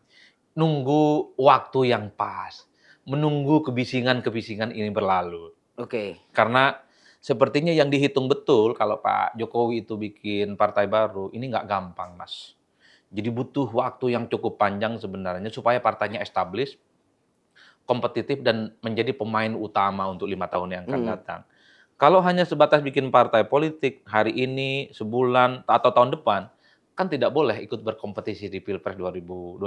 nunggu waktu yang pas, menunggu kebisingan-kebisingan ini berlalu. Oke. Karena sepertinya yang dihitung betul kalau Pak Jokowi itu bikin partai baru, ini nggak gampang, Mas. Jadi butuh waktu yang cukup panjang sebenarnya supaya partainya established, kompetitif, dan menjadi pemain utama untuk 5 tahun yang akan datang. Kalau hanya sebatas bikin partai politik hari ini, sebulan, atau tahun depan, kan tidak boleh ikut berkompetisi di Pilpres 2029.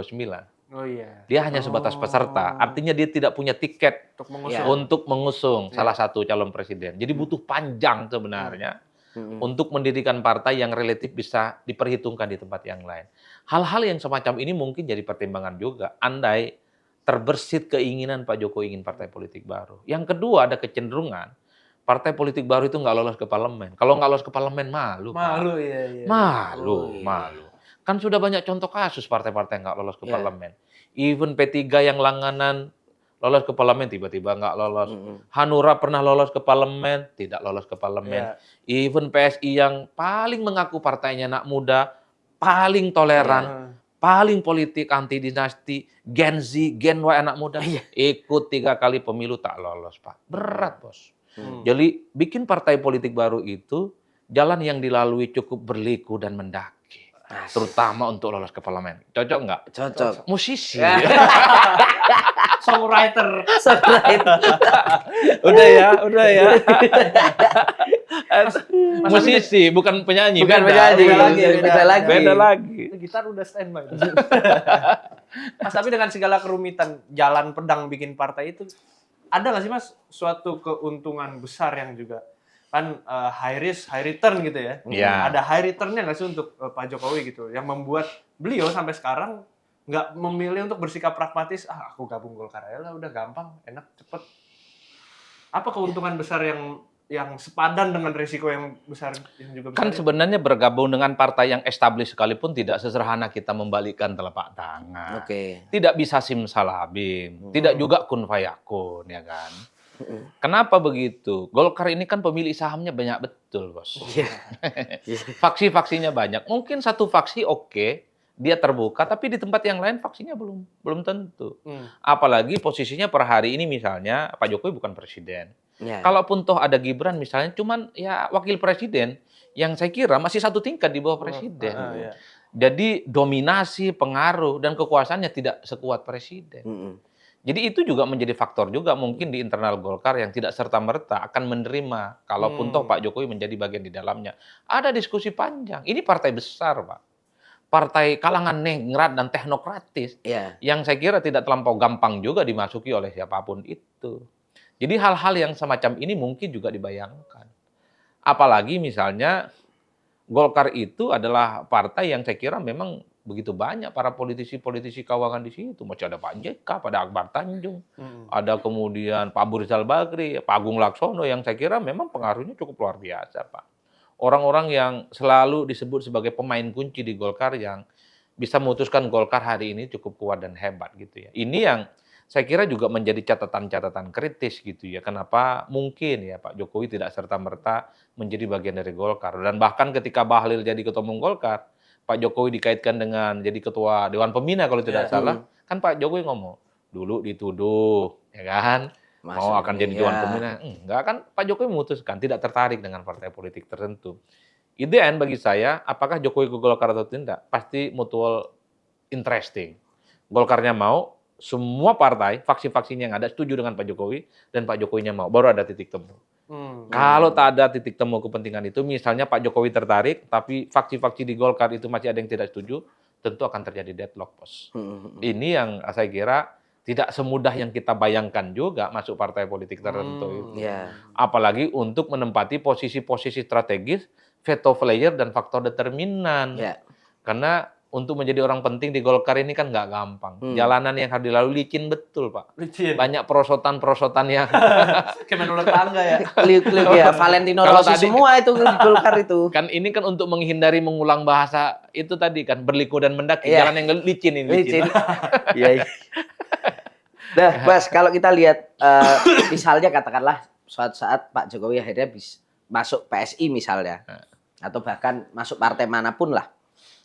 Oh iya. Dia hanya sebatas peserta, artinya dia tidak punya tiket Untuk Ya. mengusung. untuk mengusung salah satu calon presiden. Jadi butuh panjang sebenarnya untuk mendirikan partai yang relatif bisa diperhitungkan di tempat yang lain. Hal-hal yang semacam ini mungkin jadi pertimbangan juga, andai terbersit keinginan Pak Jokowi ingin partai politik baru. Yang kedua, ada kecenderungan partai politik baru itu nggak lolos ke parlemen. Kalau nggak lolos ke parlemen, malu, Pak. Malu iya. Malu, Oh, iya. malu. Kan sudah banyak contoh kasus partai-partai nggak lolos ke Iya. parlemen. Even P3 yang langganan lolos ke parlemen, tiba-tiba nggak lolos. Hanura pernah lolos ke parlemen, tidak lolos ke parlemen. Iya. Even PSI yang paling mengaku partainya anak muda, paling toleran, paling politik anti dinasti, Gen Z, Gen Y anak muda, ikut 3 kali pemilu tak lolos, Pak. Berat, Bos. Jadi bikin partai politik baru itu jalan yang dilalui cukup berliku dan mendaki, terutama untuk lolos ke parlemen. Cocok nggak? Cocok. Musisi. Songwriter. Udah ya. Musisi, bukan penyanyi. Bukan beda. penyanyi, beda lagi. Beda lagi. Gitar udah standby. Mas, tapi dengan segala kerumitan jalan pedang bikin partai itu, ada nggak sih Mas suatu keuntungan besar yang juga kan high risk, high return gitu ya? Iya. Ada high returnnya nggak sih untuk Pak Jokowi gitu, yang membuat beliau sampai sekarang nggak memilih untuk bersikap pragmatis, aku gabung Golkar aja lah, udah gampang, enak, cepet. Apa keuntungan besar yang sepadan dengan risiko yang besar yang juga besar? Kan sebenarnya bergabung dengan partai yang established sekalipun tidak sesederhana kita membalikkan telapak tangan. Oke. Tidak bisa simsalabim, tidak juga kun fayakun, ya kan? Kenapa begitu? Golkar ini kan pemilik sahamnya banyak betul, Bos. Iya. Faksi-faksinya banyak. Mungkin satu faksi oke, dia terbuka, tapi di tempat yang lain faksinya belum tentu. Apalagi posisinya per hari ini misalnya Pak Jokowi bukan presiden. Ya. Kalaupun toh ada Gibran misalnya, cuman ya wakil presiden yang saya kira masih satu tingkat di bawah presiden. Iya. Jadi dominasi, pengaruh, dan kekuasaannya tidak sekuat presiden. Jadi itu juga menjadi faktor juga mungkin di internal Golkar yang tidak serta-merta akan menerima kalaupun toh Pak Jokowi menjadi bagian di dalamnya. Ada diskusi panjang. Ini partai besar, Pak. Partai kalangan ningrat dan teknokratis Iya. yang saya kira tidak terlampau gampang juga dimasuki oleh siapapun itu. Jadi hal-hal yang semacam ini mungkin juga dibayangkan. Apalagi misalnya Golkar itu adalah partai yang saya kira memang begitu banyak para politisi-politisi kawangan di situ. Masih ada Pak JK, pada Akbar Tanjung, ada kemudian Pak Abu Rizal Bakri, Pak Agung Laksono yang saya kira memang pengaruhnya cukup luar biasa, Pak. Orang-orang yang selalu disebut sebagai pemain kunci di Golkar yang bisa memutuskan Golkar hari ini cukup kuat dan hebat gitu ya. Ini yang saya kira juga menjadi catatan-catatan kritis gitu ya. Kenapa mungkin ya Pak Jokowi tidak serta-merta menjadi bagian dari Golkar. Dan bahkan ketika Bahlil jadi ketua umum Golkar, Pak Jokowi dikaitkan dengan jadi ketua Dewan Pembina kalau tidak salah, kan Pak Jokowi ngomong, dulu dituduh, ya kan, mau akan jadi Dewan Pembina. Enggak, kan Pak Jokowi memutuskan tidak tertarik dengan partai politik tertentu. Idean bagi saya, apakah Jokowi ke Golkar atau tidak, pasti mutual interesting. Golkarnya mau, semua partai, faksi-faksinya yang ada setuju dengan Pak Jokowi, dan Pak Jokowinya mau, baru ada titik temu. Kalau tak ada titik temu kepentingan itu, misalnya Pak Jokowi tertarik, tapi faksi-faksi di Golkar itu masih ada yang tidak setuju, tentu akan terjadi deadlock, Bos. Ini yang saya kira tidak semudah yang kita bayangkan juga masuk partai politik tertentu itu. Apalagi untuk menempati posisi-posisi strategis, veto player, dan faktor determinan. Karena untuk menjadi orang penting di Golkar ini kan nggak gampang. Jalanan yang harus dilalui licin betul, Pak. Licin. Banyak perosotan-perosotan yang Kayak main ular tangga ya. Klik-klik ya, Valentino Kalau Rossi tadi- semua itu di Golkar itu. kan ini kan untuk menghindari mengulang bahasa itu tadi kan berliku dan mendaki. Iya. Jalan yang licin ini Licin. Iya. Iya. Nah, Mas, kalau kita lihat misalnya katakanlah suatu saat Pak Jokowi akhirnya masuk PSI misalnya, atau bahkan masuk partai manapun lah,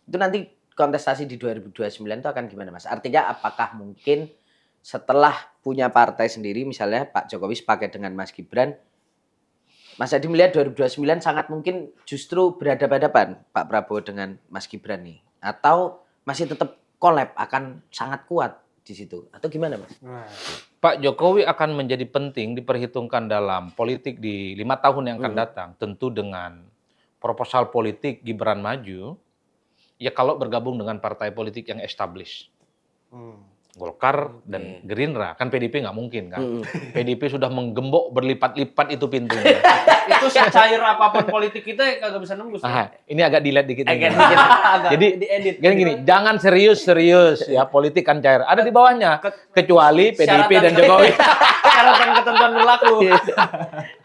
itu nanti kontestasi di 2029 itu akan gimana, Mas? Artinya apakah mungkin setelah punya partai sendiri, misalnya Pak Jokowi sepaket dengan Mas Gibran, Mas Adi melihat 2029 sangat mungkin justru berhadapan-hadapan Pak Prabowo dengan Mas Gibran nih, atau masih tetap collab akan sangat kuat di situ, atau gimana, Mas? Pak Jokowi akan menjadi penting diperhitungkan dalam politik di 5 tahun yang akan datang. Tentu dengan proposal politik Gibran maju, ya kalau bergabung dengan partai politik yang established. Golkar dan Gerindra. Kan PDIP nggak mungkin kan. PDIP sudah menggembok berlipat-lipat itu pintunya. Itu secair apapun politik kita kagak bisa nembus. Nah, ini agak delete dikit. ini. Agak Jadi diedit. gini, jangan serius ya, politik kan cair. Ada di bawahnya, kecuali PDIP dan Jokowi. Syarat dan ketentuan berlaku.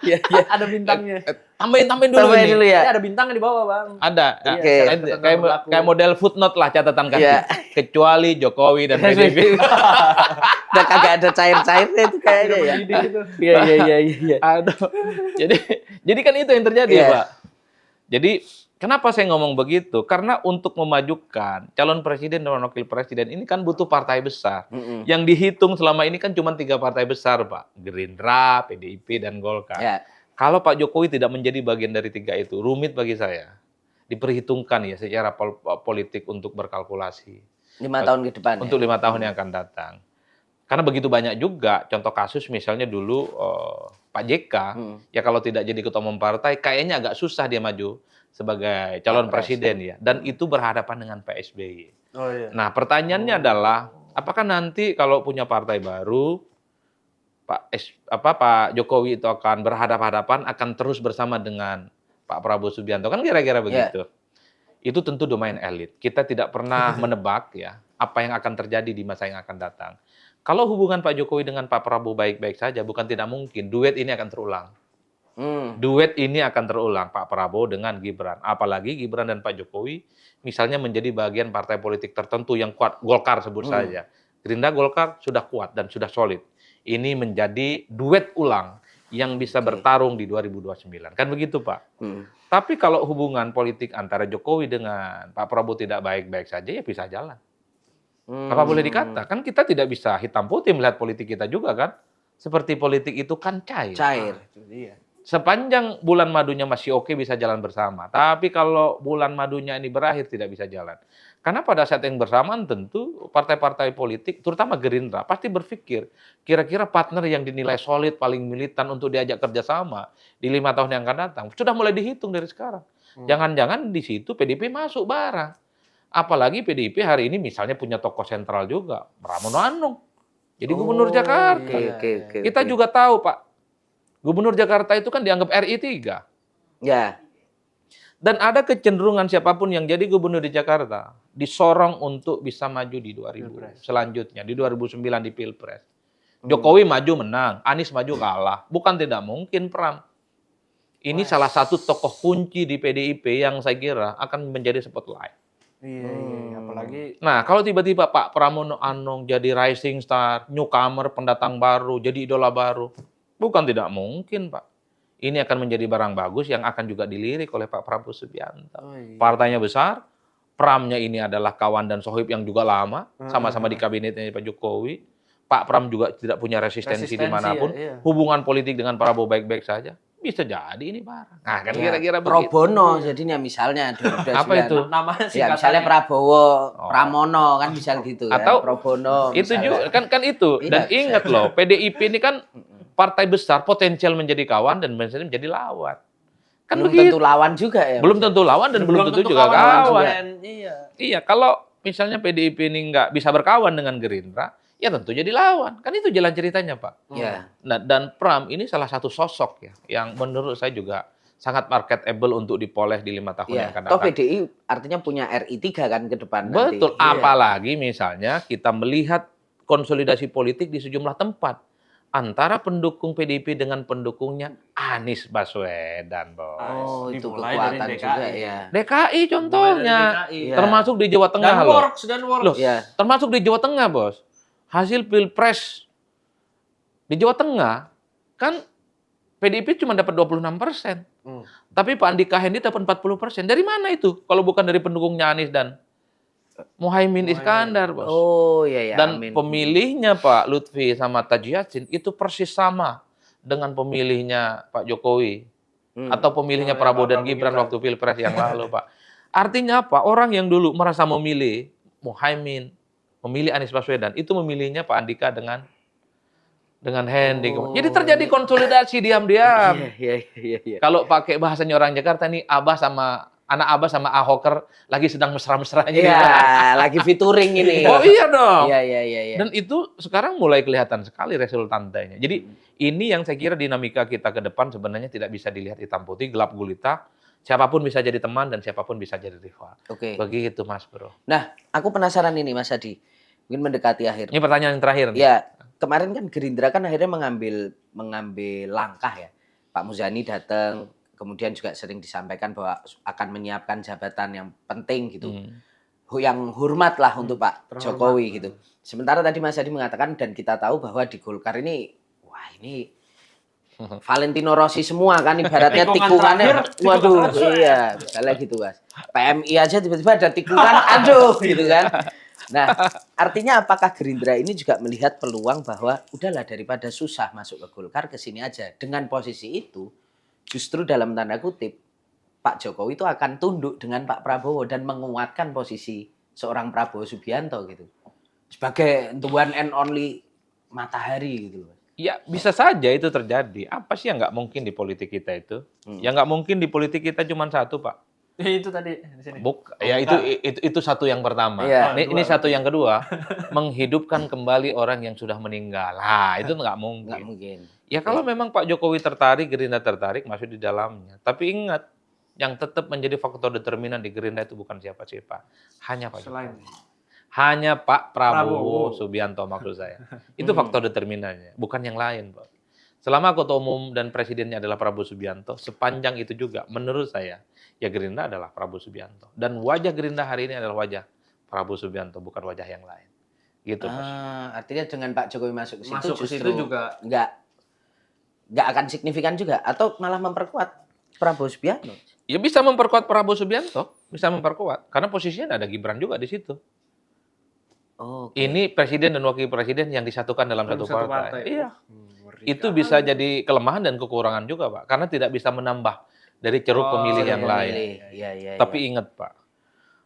Iya, iya. Ada bintangnya. Tambahin dulu Tambahin ini. dulu ya. Ya, ada bintangnya di bawah, Bang. Ada. Oke. Kayak model footnote lah catatan kaki. Iya. Kecuali Jokowi dan PDIP. Udah kagak ada cair-cairnya itu kayaknya ya. Iya, iya, iya. Aduh. Jadi kan itu yang terjadi, Iya. Pak. Jadi kenapa saya ngomong begitu? Karena untuk memajukan calon presiden dan wakil presiden ini kan butuh partai besar. Yang dihitung selama ini kan cuma 3 partai besar, Pak. Gerindra, PDIP, dan Golkar. Ya. Kalau Pak Jokowi tidak menjadi bagian dari 3 itu, rumit bagi saya. Diperhitungkan ya secara politik untuk berkalkulasi. 5 tahun ke depan. Untuk 5 tahun yang akan datang. Karena begitu banyak juga contoh kasus misalnya dulu Pak JK, ya kalau tidak jadi ketua umum partai, kayaknya agak susah dia maju sebagai calon presiden ya. Dan itu berhadapan dengan Pak SBY. Oh iya. Nah pertanyaannya adalah, apakah nanti kalau punya partai baru, Pak Jokowi itu akan berhadapan-hadapan, akan terus bersama dengan Pak Prabowo Subianto, kan kira-kira begitu. Itu tentu domain elit. Kita tidak pernah menebak ya apa yang akan terjadi di masa yang akan datang. Kalau hubungan Pak Jokowi dengan Pak Prabowo baik-baik saja, bukan tidak mungkin duet ini akan terulang. Duet ini akan terulang Pak Prabowo dengan Gibran. Apalagi Gibran dan Pak Jokowi misalnya menjadi bagian partai politik tertentu yang kuat, Golkar sebut saja. Gerindra Golkar sudah kuat dan sudah solid. Ini menjadi duet ulang yang bisa bertarung di 2029. Kan begitu, Pak? Tapi kalau hubungan politik antara Jokowi dengan Pak Prabowo tidak baik-baik saja, ya bisa jalan. Apa boleh dikatakan kita tidak bisa hitam putih melihat politik kita juga kan? Seperti politik itu kan cair. Cair. Sepanjang bulan madunya masih oke bisa jalan bersama. Tapi kalau bulan madunya ini berakhir tidak bisa jalan. Karena pada saat yang bersamaan tentu partai-partai politik, terutama Gerindra, pasti berpikir kira-kira partner yang dinilai solid, paling militan untuk diajak kerjasama di 5 tahun yang akan datang. Sudah mulai dihitung dari sekarang. Jangan-jangan di situ PDIP masuk barang. Apalagi PDIP hari ini misalnya punya tokoh sentral juga, Pramono Anung. Jadi gubernur Jakarta. Kita juga tahu, Pak. Gubernur Jakarta itu kan dianggap RI 3. Ya. Dan ada kecenderungan siapapun yang jadi gubernur di Jakarta disorong untuk bisa maju di 2000 selanjutnya, di 2009 di Pilpres. Jokowi maju menang, Anies maju kalah. Bukan tidak mungkin, Pram. Ini salah satu tokoh kunci di PDIP yang saya kira akan menjadi spotlight. Iya, apalagi Nah, kalau tiba-tiba Pak Pramono Anung jadi rising star, newcomer, pendatang baru, jadi idola baru, bukan tidak mungkin, Pak. Ini akan menjadi barang bagus yang akan juga dilirik oleh Pak Prabowo Subianto. Partainya besar, Pramnya ini adalah kawan dan sohib yang juga lama, sama-sama di kabinetnya Pak Jokowi. Pak Pram juga tidak punya resistensi dimanapun. ya, iya. Hubungan politik dengan Prabowo baik-baik saja. Bisa jadi ini barang. Nah, kan kira-kira Pro begitu. bono jadinya misalnya 2029. Apa itu? namanya Ya misalnya Prabowo, Pramono kan bisa gitu Atau ya. Pro bono. Itu misalnya. juga kan itu. Dan Iya, ingat loh, PDIP ini kan partai besar, potensial menjadi kawan dan menjadi lawan. Kan belum begitu. tentu lawan juga ya. Belum tentu lawan dan belum tentu juga kawan kawan. Iya. Iya, kalau misalnya PDIP ini nggak bisa berkawan dengan Gerindra, ya tentu jadi lawan. Kan itu jalan ceritanya, Pak. Ya. Nah, dan Pram ini salah satu sosok ya, yang menurut saya juga sangat marketable untuk diperoleh di 5 tahun yang Iya. akan Toh datang. PDI artinya punya RI 3 kan ke depan nanti. Betul, Iya. apalagi misalnya kita melihat konsolidasi politik di sejumlah tempat antara pendukung PDIP dengan pendukungnya Anies Baswedan, Bos. Oh, itu Dimulai dari kekuatan DKI. juga ya. DKI contohnya, Mulai dari DKI. Iya. termasuk di Jawa Tengah Dan loh. works. Loh, Iya. termasuk di Jawa Tengah, Bos. Hasil Pilpres di Jawa Tengah kan PDIP cuma dapat 26%. Tapi Pak Andika Hendi dapat 40%. Dari mana itu? Kalau bukan dari pendukungnya Anies dan Muhaimin Iskandar, Bos. Oh, iya ya. Dan Amin. pemilihnya Pak Lutfi sama Taji Yassin itu persis sama dengan pemilihnya Pak Jokowi atau pemilihnya Oh, ya, Prabowo dan Prabowo Gibran Gibran. waktu Pilpres yang lalu, Pak. Artinya apa? Orang yang dulu merasa memilih Muhaimin, memilih Anies Baswedan, itu memilihnya Pak Andika dengan Hendi. Oh. Jadi terjadi konsolidasi diam-diam. Iya. Kalau pakai bahasanya orang Jakarta nih, anak Abah sama Ahoker lagi sedang mesra-mesranya. Iya, lagi featuring ini. Oh iya dong. Iya. Dan itu sekarang mulai kelihatan sekali resultantenya. Jadi ini yang saya kira dinamika kita ke depan sebenarnya tidak bisa dilihat hitam putih, gelap gulita. Siapapun bisa jadi teman dan siapapun bisa jadi rival. Oke. Begitu, Mas Bro. Nah, aku penasaran ini Mas Adi. Mungkin mendekati akhir. Ini pertanyaan yang terakhir. nih. Ya, kemarin kan Gerindra kan akhirnya mengambil langkah ya. Pak Muzani datang, kemudian juga sering disampaikan bahwa akan menyiapkan jabatan yang penting gitu. Yang hormat lah untuk Pak Terhormat. Jokowi gitu. Sementara tadi Mas Adi mengatakan dan kita tahu bahwa di Golkar ini, wah ini Valentino Rossi semua kan ibaratnya tikungannya. Waduh, iya, misalnya gitu Mas. PMI aja tiba-tiba ada tikungan, aduh gitu kan. Nah, artinya apakah Gerindra ini juga melihat peluang bahwa udahlah daripada susah masuk ke Golkar, ke sini aja. Dengan posisi itu, justru dalam tanda kutip, Pak Jokowi itu akan tunduk dengan Pak Prabowo dan menguatkan posisi seorang Prabowo Subianto gitu. Sebagai the one and only matahari gitu loh. Ya bisa saja itu terjadi. Apa sih yang nggak mungkin di politik kita itu? Yang nggak mungkin di politik kita cuma satu, Pak. Itu tadi di sini. Ya itu satu yang pertama. Iya. Ini satu yang kedua, menghidupkan kembali orang yang sudah meninggal. Nah, itu nggak mungkin. Nggak mungkin. Ya kalau memang Pak Jokowi tertarik, Gerindra tertarik, masuk di dalamnya. Tapi ingat, yang tetap menjadi faktor determinan di Gerindra itu bukan siapa-siapa, hanya Pak Selain Jokowi. Hanya Pak Prabowo. Prabowo Subianto maksud saya. Itu faktor determinannya, bukan yang lain, Pak. Selama Ketua Umum dan Presidennya adalah Prabowo Subianto, sepanjang itu juga menurut saya, ya Gerindra adalah Prabowo Subianto. Dan wajah Gerindra hari ini adalah wajah Prabowo Subianto, bukan wajah yang lain. Gitu, Mas. Artinya dengan Pak Jokowi masuk ke situ Masuk ke justru situ juga nggak akan signifikan juga atau malah memperkuat Prabowo Subianto. Ya bisa memperkuat Prabowo Subianto, bisa memperkuat. Karena posisinya ada Gibran juga di situ. Oke. Ini presiden dan wakil presiden yang disatukan dalam satu partai. Iya. Itu Mengerikan. bisa jadi kelemahan dan kekurangan juga, Pak. Karena tidak bisa menambah dari ceruk pemilih yang lain. Iya. Tapi ingat, Pak,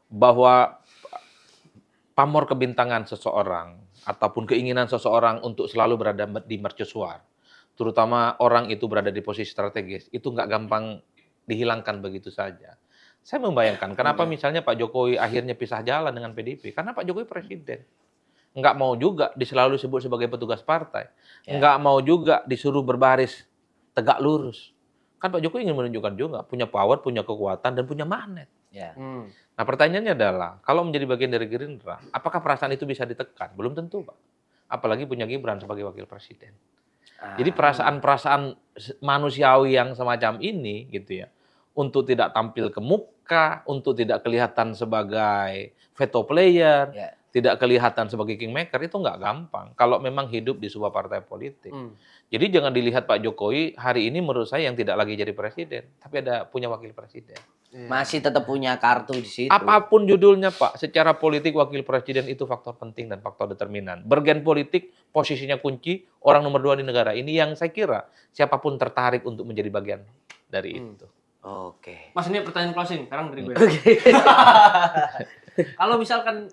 bahwa pamor kebintangan seseorang ataupun keinginan seseorang untuk selalu berada di mercusuar, terutama orang itu berada di posisi strategis, itu nggak gampang dihilangkan begitu saja. Saya membayangkan kenapa misalnya Pak Jokowi akhirnya pisah jalan dengan PDIP, karena Pak Jokowi presiden. Nggak mau juga selalu disebut sebagai petugas partai. Nggak mau juga disuruh berbaris tegak lurus. Kan Pak Jokowi ingin menunjukkan juga punya power, punya kekuatan, dan punya magnet. Ya. Nah pertanyaannya adalah, kalau menjadi bagian dari Gerindra, apakah perasaan itu bisa ditekan? Belum tentu, Pak. Apalagi punya Gibran sebagai wakil presiden. Jadi perasaan-perasaan manusiawi yang semacam ini, gitu ya, untuk tidak tampil ke muka, untuk tidak kelihatan sebagai veto player, Ya. tidak kelihatan sebagai kingmaker, itu nggak gampang. Kalau memang hidup di sebuah partai politik. Jadi jangan dilihat Pak Jokowi hari ini menurut saya yang tidak lagi jadi presiden, tapi ada punya wakil presiden. Masih tetap punya kartu di situ. Apapun judulnya, Pak, secara politik wakil presiden itu faktor penting dan faktor determinan. Bergen politik, posisinya kunci, orang nomor 2 di negara ini yang saya kira siapapun tertarik untuk menjadi bagian dari itu. Oke. Mas, ini pertanyaan closing sekarang dari gue. Oke. Kalau misalkan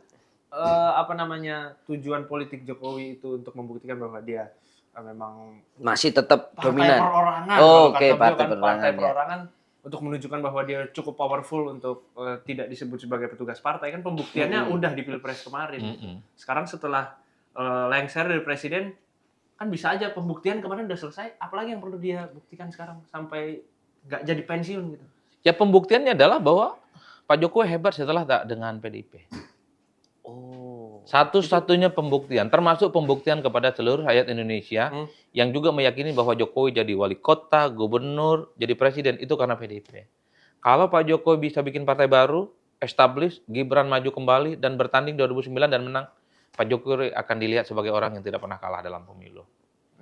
tujuan politik Jokowi itu untuk membuktikan bahwa dia memang Masih tetap partai dominan. perorangan. Oh, kalau oke, kata beliau partai kan, perorangan, partai ya. perorangan untuk menunjukkan bahwa dia cukup powerful untuk tidak disebut sebagai petugas partai, kan pembuktiannya udah di Pilpres kemarin. Sekarang setelah lengser dari presiden, kan bisa aja pembuktian kemarin udah selesai, apalagi yang perlu dia buktikan sekarang sampai nggak jadi pensiun gitu. Ya pembuktiannya adalah bahwa Pak Jokowi hebat setelah tak dengan PDIP. Oh. Satu-satunya pembuktian, termasuk pembuktian kepada seluruh rakyat Indonesia yang juga meyakini bahwa Jokowi jadi wali kota, gubernur, jadi presiden itu karena PDIP. Kalau Pak Jokowi bisa bikin partai baru, establish, Gibran maju kembali dan bertanding 2009 dan menang, Pak Jokowi akan dilihat sebagai orang yang tidak pernah kalah dalam pemilu.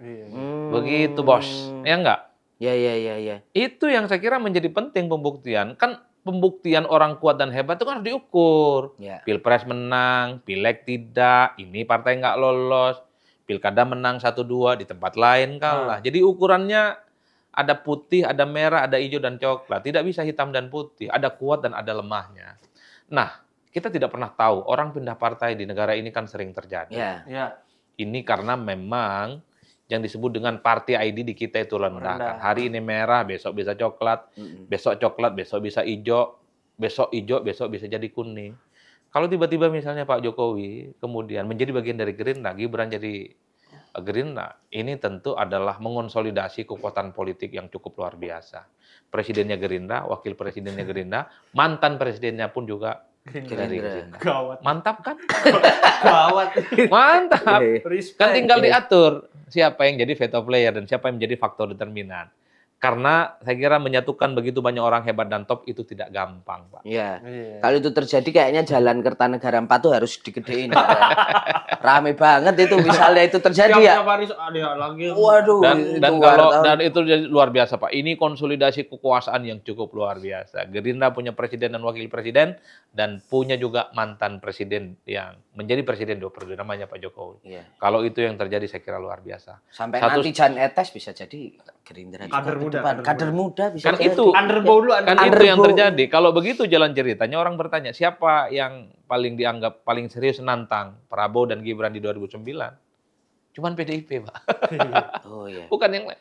Iya. Begitu, Bos. Ya enggak? Ya. Itu yang saya kira menjadi penting pembuktian. Kan pembuktian orang kuat dan hebat itu kan harus diukur. Ya. Pilpres menang, Pileg tidak, ini partai nggak lolos, Pilkada menang 1-2, di tempat lain kalah. Jadi ukurannya ada putih, ada merah, ada hijau dan coklat. Tidak bisa hitam dan putih, ada kuat dan ada lemahnya. Nah, kita tidak pernah tahu orang pindah partai di negara ini kan sering terjadi. Ya. Ini karena memang yang disebut dengan party ID di kita itu rendah. Kan. Hari ini merah, besok bisa coklat, besok coklat, besok bisa hijau, besok bisa jadi kuning. Kalau tiba-tiba misalnya Pak Jokowi kemudian menjadi bagian dari Gerindra, Gibran jadi Gerindra, ini tentu adalah mengonsolidasi kekuatan politik yang cukup luar biasa. Presidennya Gerindra, wakil presidennya Gerindra, mantan presidennya pun juga dari Gerindra. Gawat. Mantap kan? Gawat. Mantap. Respect. Kan tinggal diatur siapa yang jadi veto player dan siapa yang menjadi faktor determinan. Karena saya kira menyatukan begitu banyak orang hebat dan top itu tidak gampang, Pak. Iya. Iya. Kalau itu terjadi kayaknya Jalan Kertanegara 4 tuh harus digedein. Rame banget itu misalnya itu terjadi ya. Tiap hari ada lagi. Waduh. Dan itu jadi luar biasa, Pak. Ini konsolidasi kekuasaan yang cukup luar biasa. Gerindra punya presiden dan wakil presiden dan punya juga mantan presiden yang menjadi presiden 2 periode namanya Pak Jokowi. Iya. Kalau itu yang terjadi saya kira luar biasa. Sampai nanti Jan Etes bisa jadi Gerindra juga Kader ke muda, depan. Kader muda bisa Kan jadi. itu Underbow dulu. kan Underbow. itu yang terjadi. Kalau begitu jalan ceritanya orang bertanya siapa yang paling dianggap paling serius menantang Prabowo dan Gibran di 2009? Cuman PDIP, Pak. Oh iya. Bukan yang lain.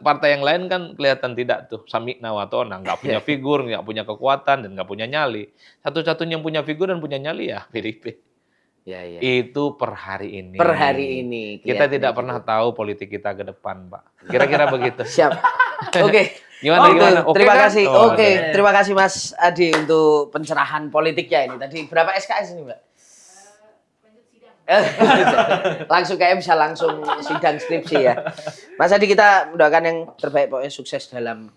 Partai yang lain kan kelihatan tidak tuh. Samikna Watona, nggak punya figur, nggak punya kekuatan, dan nggak punya nyali. Satu-satunya yang punya figur dan punya nyali ya PDIP. Ya. Itu per hari ini. Per hari ini. Kita kelihatannya tidak gitu. pernah tahu politik kita ke depan, Pak. Kira-kira begitu. Siap. Oke. Gimana? Oke Terima kan? kasih. Oh, Oke, ada. terima kasih Mas Adi untuk pencerahan politiknya ini. Tadi berapa SKS ini, Mbak? Langsung kayak bisa langsung sidang skripsi ya. Mas Adi, kita mendoakan yang terbaik, pokoknya sukses dalam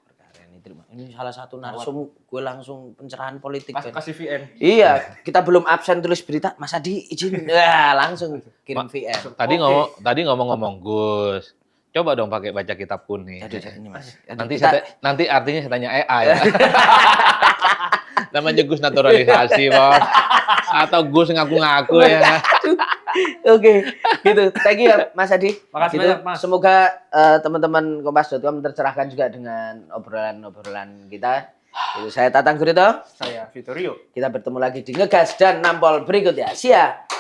perkara ini. Ini salah satu narsum gue langsung pencerahan politik. Pas kan. kasih VN. Iya, kita belum absen tulis berita. Mas Adi izin, langsung kirim VM. Tadi ngomong-ngomong Gus. Coba dong pakai baca kitab kuning. Aduh, ini Mas. Nanti artinya saya tanya AI ya. Namanya Gus naturalisasi, Bos. Atau Gus ngaku-ngaku ya. Oke, gitu. Thank you ya Mas Adi. Makasih Gitu. banyak, Mas. Semoga teman-teman Kompas.com tercerahkan juga dengan obrolan-obrolan kita. Itu saya Tatang Gurito. Saya Vitorio. Kita bertemu lagi di Ngegas dan Nampol berikutnya. Siap.